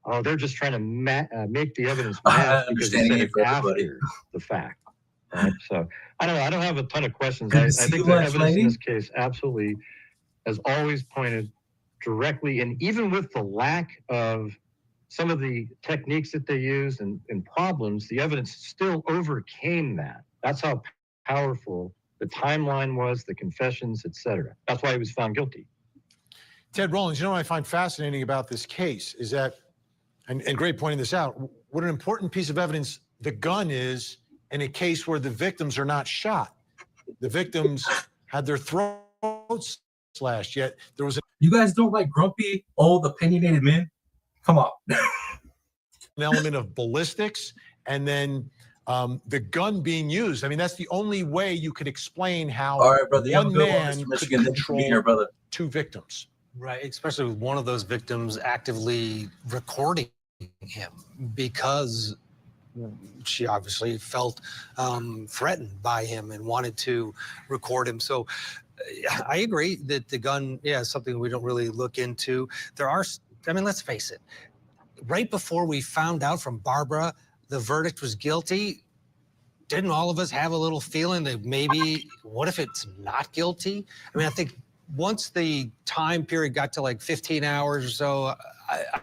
oh, they're just trying to make the evidence match because they said it after the fact. Right? So I don't know. I don't have a ton of questions. I think the evidence in this case absolutely has always pointed directly, and even with the lack of some of the techniques that they used and problems, the evidence still overcame that. That's how powerful the timeline was, the confessions, etc. That's why he was found guilty. Ted Rollins, you know what I find fascinating about this case is that, and great pointing this out, what an important piece of evidence the gun is in a case where the victims are not shot. The victims had their throats slashed, yet there was You guys don't like grumpy, old, opinionated men? Come on. an element of ballistics, and then the gun being used. I mean, that's the only way you could explain how All right, brother. one man Mr. could Michigan. Thank you for being here, control brother. 2 victims. Right, especially with one of those victims actively recording him because she obviously felt threatened by him and wanted to record him. So I agree that the gun, is something we don't really look into. There are, I mean, let's face it, right before we found out from Barbara the verdict was guilty, didn't all of us have a little feeling that maybe, what if it's not guilty? I mean, I think once the time period got to like 15 hours or so,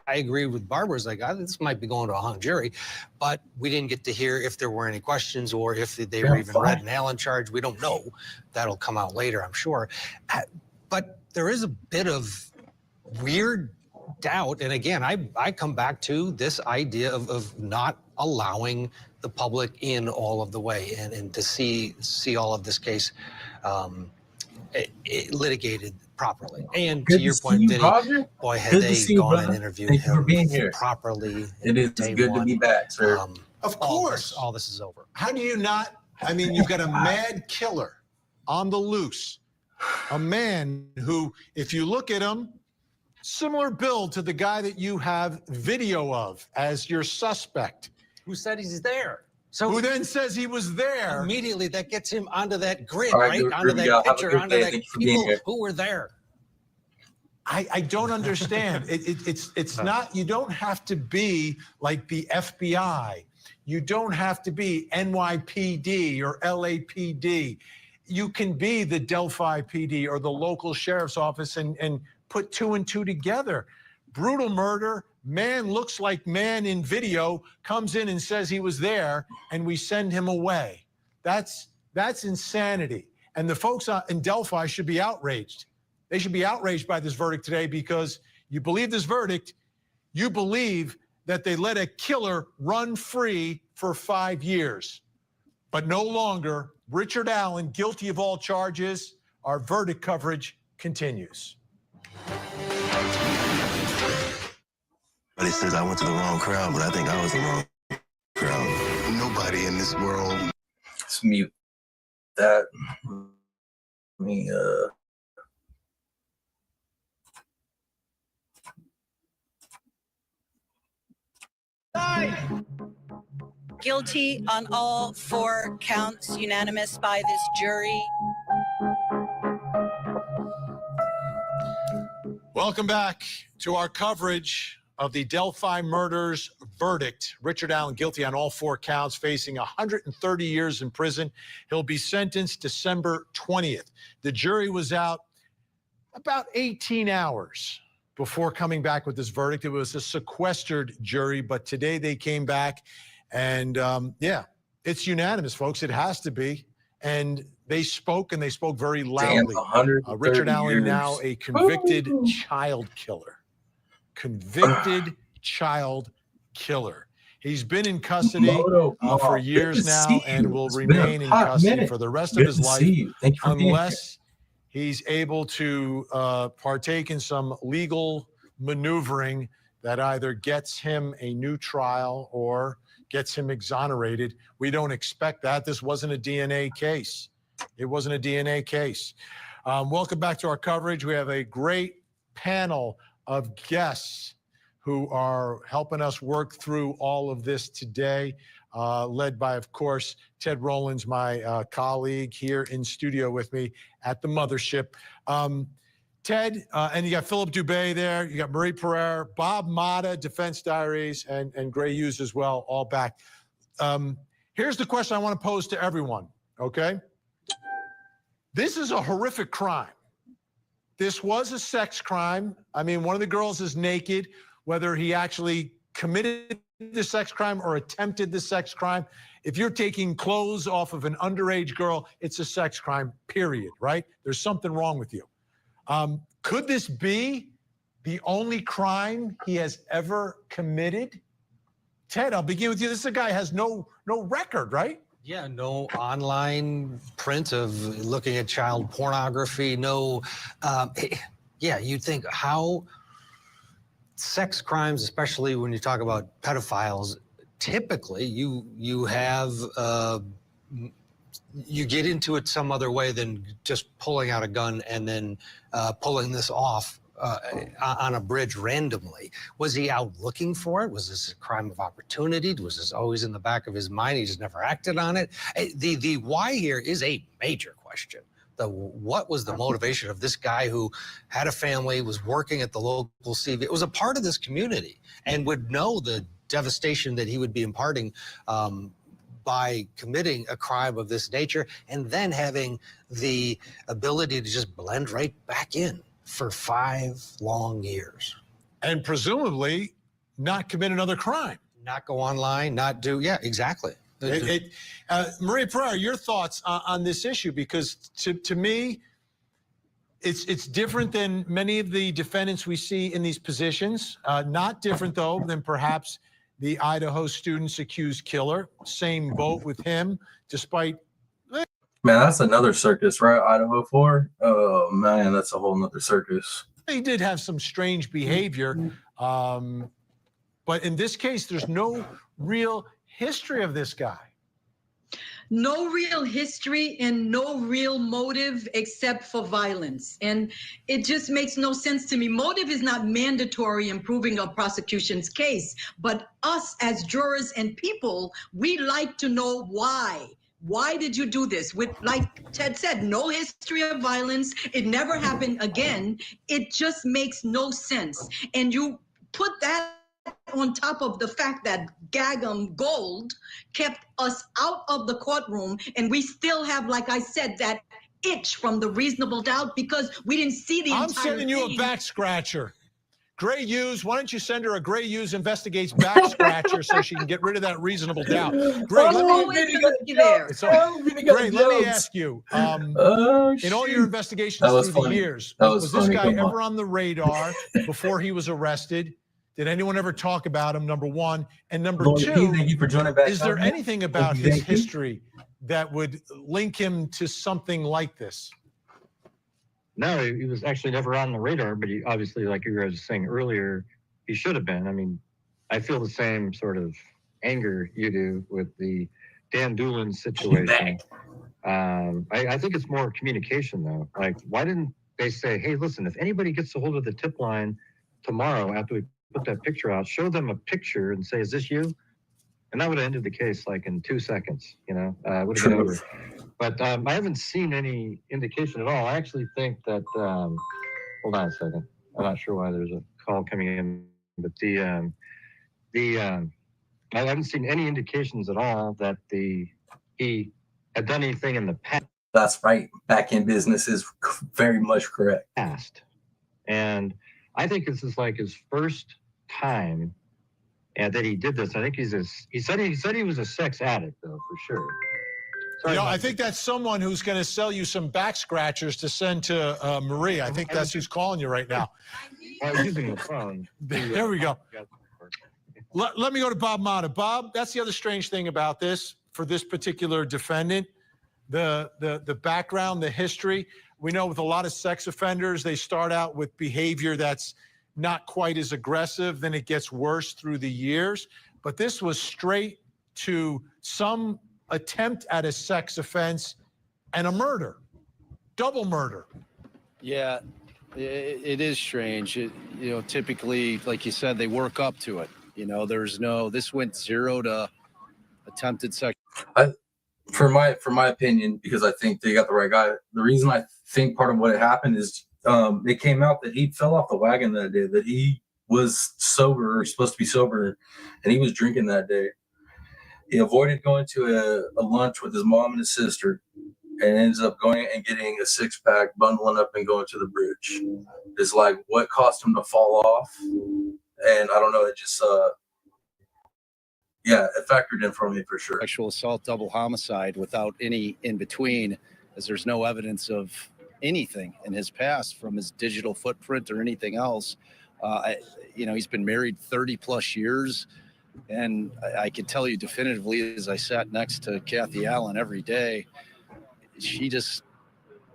I agree with Barbara's like, this might be going to a hung jury, but we didn't get to hear if there were any questions or if they were even read an Allen charge. We don't know. That'll come out later, I'm sure. But there is a bit of weird doubt. And again, I come back to this idea of not allowing the public in all of the way and to see all of this case litigated properly. And Good to your see point, you, Vinny, Roger. boy, had Good to they see you, gone brother. and interviewed Thank you for him being here. properly. It is day good to one, be back, sir. Of course. All this is over. How do you not? I mean, you've got a mad killer on the loose, a man who, if you look at him, similar build to the guy that you have video of as your suspect. Who said he's there? So who then says he was there. Immediately that gets him onto that grid, All right, right? here Onto we that go. Have a picture, good onto day. that Thank you for being people here. who were there. I don't understand. It's not, you don't have to be like the FBI. You don't have to be NYPD or LAPD. You can be the Delphi PD or the local sheriff's office and put 2 and 2 together. Brutal murder, man looks like man in video, comes in and says he was there, and we send him away. That's insanity. And the folks in Delphi should be outraged. They should be outraged by this verdict today, because you believe this verdict, you believe that they let a killer run free for 5 years. But no longer, Richard Allen, guilty of all charges. Our verdict coverage continues. Everybody says I went to the wrong crowd, but I think I was the wrong crowd. Nobody in this world. Let's mute that. Let me, Guilty on all 4 counts, unanimous by this jury. Welcome back to our coverage of the Delphi murders verdict. Richard Allen guilty on all 4 counts, facing 130 years in prison. He'll be sentenced December 20th. The jury was out about 18 hours before coming back with this verdict. It was a sequestered jury, but today they came back, and yeah, it's unanimous, folks. It has to be. And they spoke, and they spoke very loudly. Richard Allen, now a convicted child killer. Convicted child killer. He's been in custody for years now and will remain in custody for the rest of his life unless he's able to partake in some legal maneuvering that either gets him a new trial or gets him exonerated. We don't expect that. This wasn't a DNA case. It wasn't a DNA case. Welcome back to our coverage. We have a great panel of guests who are helping us work through all of this today, led by, of course, Ted Rollins, my colleague here in studio with me at the mothership. Ted, and you got Philip Dubé there, you got Marie Pereira, Bob Mata, Defense Diaries, and Gray Hughes as well, all back. Here's the question I want to pose to everyone, okay? This is a horrific crime. This was a sex crime. I mean, one of the girls is naked. Whether he actually committed the sex crime or attempted the sex crime, if you're taking clothes off of an underage girl, it's a sex crime, period, right? There's something wrong with you. Could this be the only crime he has ever committed? Ted, I'll begin with you. This is a guy who has no record, right? Yeah, no online print of looking at child pornography. No, yeah, you'd think how sex crimes, especially when you talk about pedophiles, typically you have you get into it some other way than just pulling out a gun and then pulling this off on a bridge randomly. Was he out looking for it? Was this a crime of opportunity? Was this always in the back of his mind? He just never acted on it. The why here is a major question. What was the motivation of this guy who had a family, was working at the local CV, it was a part of this community, and would know the devastation that he would be imparting by committing a crime of this nature, and then having the ability to just blend right back in for 5 long years. And presumably not commit another crime. Not go online, not do, yeah, exactly. Maria Pereira, your thoughts on this issue, because to me, it's different than many of the defendants we see in these positions. Not different, though, than perhaps the Idaho student's accused killer. Same boat with him, despite... Man, that's another circus, right? Idaho 4? Oh, man, that's a whole nother circus. He did have some strange behavior. But in this case, there's no real history of this guy. No real history and no real motive except for violence. And it just makes no sense to me. Motive is not mandatory in proving a prosecution's case, but us as jurors and people, we like to know why. Why did you do this? With, like Ted said, no history of violence. It never happened again. It just makes no sense. And you put that on top of the fact that Gagum Gold kept us out of the courtroom, and we still have, like I said, that itch from the reasonable doubt because we didn't see the entire thing. I'm sending you a back scratcher. Gray Hughes, why don't you send her a Gray Hughes investigates back scratcher so she can get rid of that reasonable doubt? Gray, let me ask you, in all your investigations through the years, was this guy ever on the radar before he was arrested? Did anyone ever talk about him, number one? And number two, thank you for joining back. Is there anything about his history that would link him to something like this? No, he was actually never on the radar, but he obviously, like you guys were saying earlier, he should have been. I mean, I feel the same sort of anger you do with the Dan Doolin situation. I think it's more communication, though. Like, why didn't they say, hey, listen, if anybody gets a hold of the tip line tomorrow after we put that picture out, show them a picture and say, is this you? And that would have ended the case like in 2 seconds, you know, would have been over. But I haven't seen any indication at all. I actually think that, hold on a second. I'm not sure why there's a call coming in, but I haven't seen any indications at all that he had done anything in the past. That's right. Back in business is very much correct. And I think this is like his first time that he did this. I think he said he was a sex addict, though, for sure. You know, I think that's someone who's going to sell you some back scratchers to send to Maria. I think that's who's calling you right now. I was using the phone. There we go. Let me go to Bob Mata. Bob, that's the other strange thing about this, for this particular defendant, the background, the history. We know with a lot of sex offenders, they start out with behavior that's not quite as aggressive, then it gets worse through the years. But this was straight to some attempt at a sex offense and a murder, double murder. Yeah, it is strange. Typically, like you said, they work up to it. This went 0 to attempted sex. For my opinion, because I think they got the right guy. The reason I think part of what happened is it came out that he fell off the wagon that day, that he was sober or supposed to be sober, and he was drinking that day. He avoided going to a lunch with his mom and his sister, and ends up going and getting a 6-pack, bundling up and going to the bridge. It's like what caused him to fall off, and I don't know. It just it factored in for me for sure. Sexual assault, double homicide without any in between, as there's no evidence of anything in his past from his digital footprint or anything else. He's been married 30 plus years. And I can tell you definitively, as I sat next to Kathy Allen every day, she's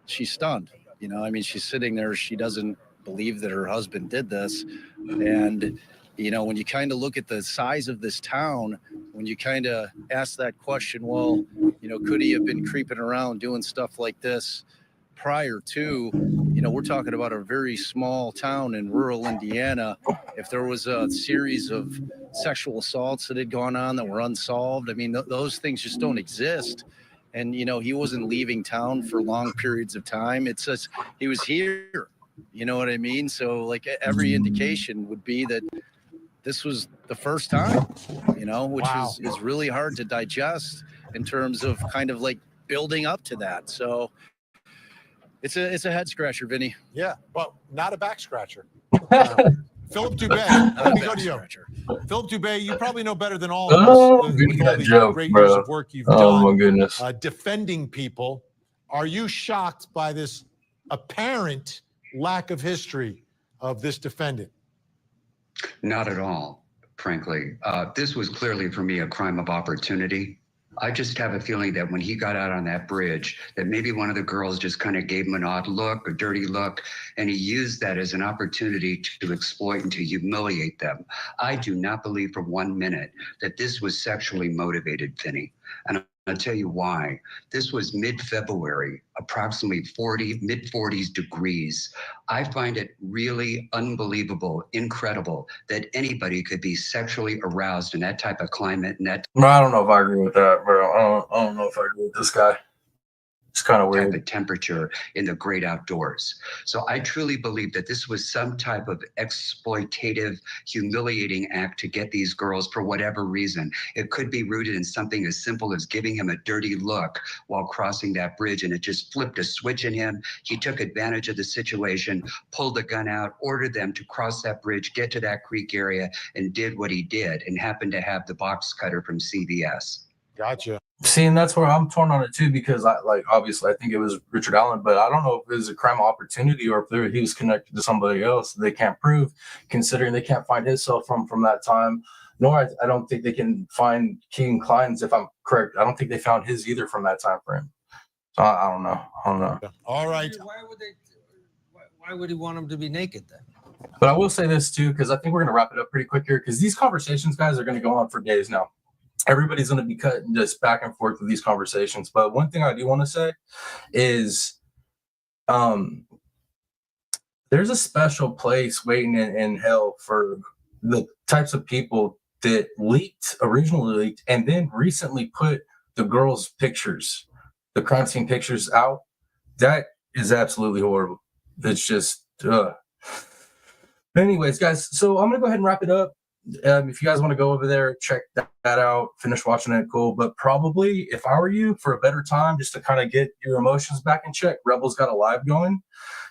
stunned. You know, I mean, she's sitting there. She doesn't believe that her husband did this. And, you know, when you kind of look at the size of this town, when you kind of ask that question, well, you know, could he have been creeping around doing stuff like this prior to, you know, we're talking about a very small town in rural Indiana. If there was a series of sexual assaults that had gone on that were unsolved, I mean, those things just don't exist. And, you know, he wasn't leaving town for long periods of time. It's just, he was here, you know what I mean? So like every indication would be that this was the first time, you know, which is really hard to digest in terms of kind of like building up to that. So it's a head scratcher, Vinny. Yeah, well, not a back scratcher. Philip Dubé, let me go to you. Philip Dubé, you probably know better than all of us with all the great years of work you've done. Oh my goodness. Defending people. Are you shocked by this apparent lack of history of this defendant? Not at all, frankly. This was clearly for me a crime of opportunity. I just have a feeling that when he got out on that bridge, that maybe one of the girls just kind of gave him an odd look, a dirty look, and he used that as an opportunity to exploit and to humiliate them. I do not believe for 1 minute that this was sexually motivated, Vinny. And I'll tell you why. This was mid-February, approximately mid-40s degrees. I find it really unbelievable, incredible that anybody could be sexually aroused in that type of climate. And that I don't know if I agree with that, bro. I don't know if I agree with this guy. It's kind of weird. Type of temperature in the great outdoors. So I truly believe that this was some type of exploitative, humiliating act to get these girls for whatever reason. It could be rooted in something as simple as giving him a dirty look while crossing that bridge, and it just flipped a switch in him. He took advantage of the situation, pulled a gun out, ordered them to cross that bridge, get to that creek area, and did what he did, and happened to have the box cutter from CVS. Gotcha. See, and that's where I'm torn on it too, because obviously I think it was Richard Allen, but I don't know if it was a crime of opportunity or if he was connected to somebody else they can't prove, considering they can't find his cell phone from that time. Nor I don't think they can find Keegan Klein's, if I'm correct. I don't think they found his either from that time frame. So I don't know. All right. Why would he want him to be naked then? But I will say this too, because I think we're going to wrap it up pretty quick here, because these conversations, guys, are going to go on for days now. Everybody's going to be cutting just back and forth with these conversations. But one thing I do want to say is there's a special place waiting in hell for the types of people that originally leaked, and then recently put the girls' pictures, the crime scene pictures out. That is absolutely horrible. It's just, anyways, guys, so I'm going to go ahead and wrap it up. If you guys want to go over there, check that out, finish watching it, cool. But probably, if I were you, for a better time, just to kind of get your emotions back in check, Rebels got a live going.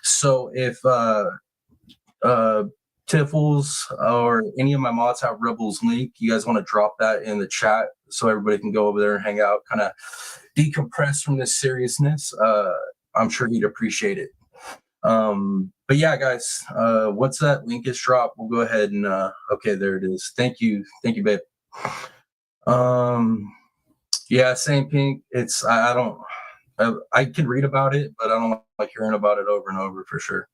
So if Tiffles or any of my mods have Rebels link, you guys want to drop that in the chat so everybody can go over there and hang out, kind of decompress from this seriousness. I'm sure he'd appreciate it. But yeah, guys, once that link is dropped, we'll go ahead and okay, there it is. Thank you, babe. Yeah, same Pink. It's I can read about it, but I don't like hearing about it over and over for sure.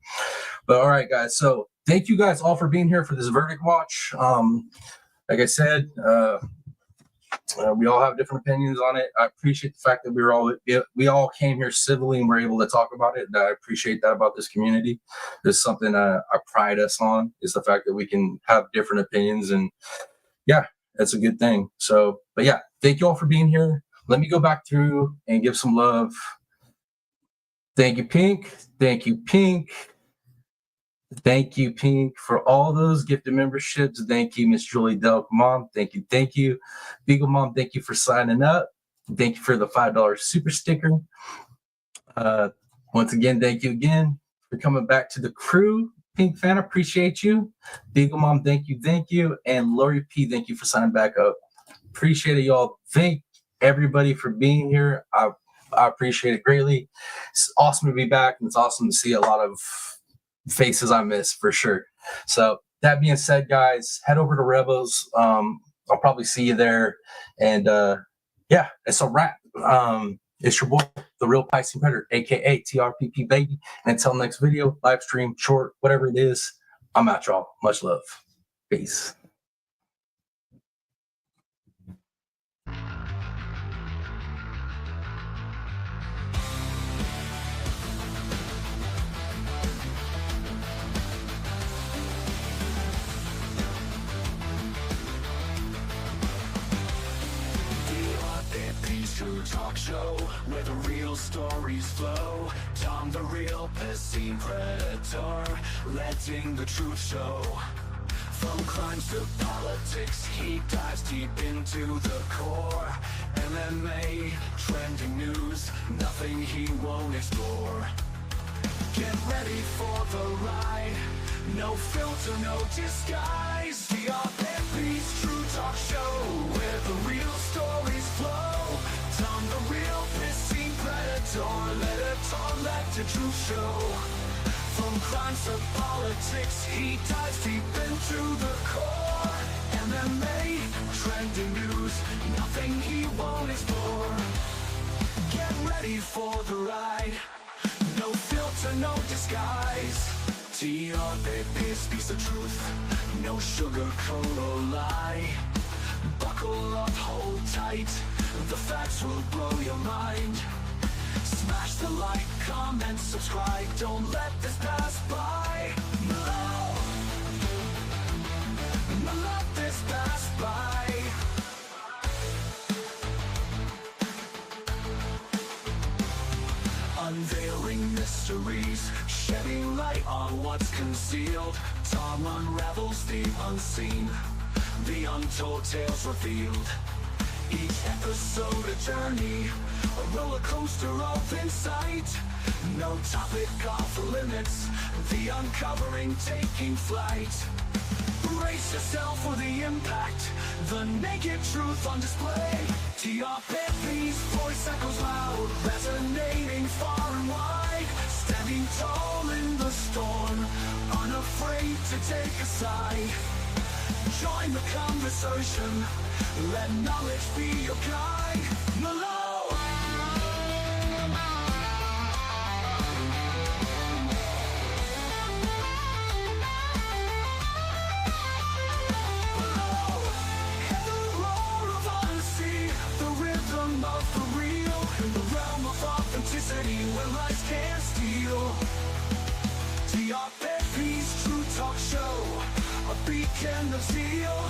But all right, guys, so thank you guys all for being here for this verdict watch. Like I said, we all have different opinions on it. I appreciate the fact that we all came here civilly and we're able to talk about it. I appreciate that about this community. It's something I pride us on, is the fact that we can have different opinions, and yeah, that's a good thing. So, but yeah, thank you all for being here. Let me go back through and give some love. Thank you, Pink. Thank you, Pink. Thank you, Pink, for all those gifted memberships. Thank you, Miss Julie Delk Mom. Thank you. Thank you. Beagle Mom, thank you for signing up. Thank you for the $5 super sticker. Once again, thank you again for coming back to the crew. Pink fan, appreciate you. Beagle Mom, thank you. Thank you. And Lori P, thank you for signing back up. Appreciate it, y'all. Thank everybody for being here. I appreciate it greatly. It's awesome to be back, and it's awesome to see a lot of faces I miss for sure. So that being said, guys, head over to Rebels. I'll probably see you there. And yeah, it's a wrap. It's your boy, the Real Piscine Predator, aka TRPP baby. And until next video, live stream, short, whatever it is, I'm out, y'all. Much love. Peace. TRPP'S True Talk Show, where the real stories flow. Tom, the real Piscine Predator, letting the truth show. From crimes to politics, he dives deep into the core. MMA, trending news, nothing he won't explore. Get ready for the ride, no filter, no disguise. TRPP'S True Talk Show, where the real stories flow. Tom, the real Piscine Predator, let the truth show. From crimes to politics, he dives deep into the core. MMA, trending news, nothing he won't explore. Get ready for the ride, no filter, no disguise. TRPP speaks the truth, no sugarcoat or lie. Buckle up, hold tight, the facts will blow your mind. Smash the like, comment, subscribe, don't let this pass by. No, don't let this pass by. Unveiling mysteries, shedding light on what's concealed. Tom unravels the unseen, the untold tales revealed. Each episode a journey, a roller coaster of insight. No topic off limits, the uncovering taking flight. Brace yourself for the impact, the naked truth on display. TRPP's voice echoes loud, resonating far and wide. Standing tall in the storm, unafraid to take a side. Join the conversation, let knowledge be your guide. Malone. Where lies can't steal. TRPP'S True Talk Show, a beacon of zeal.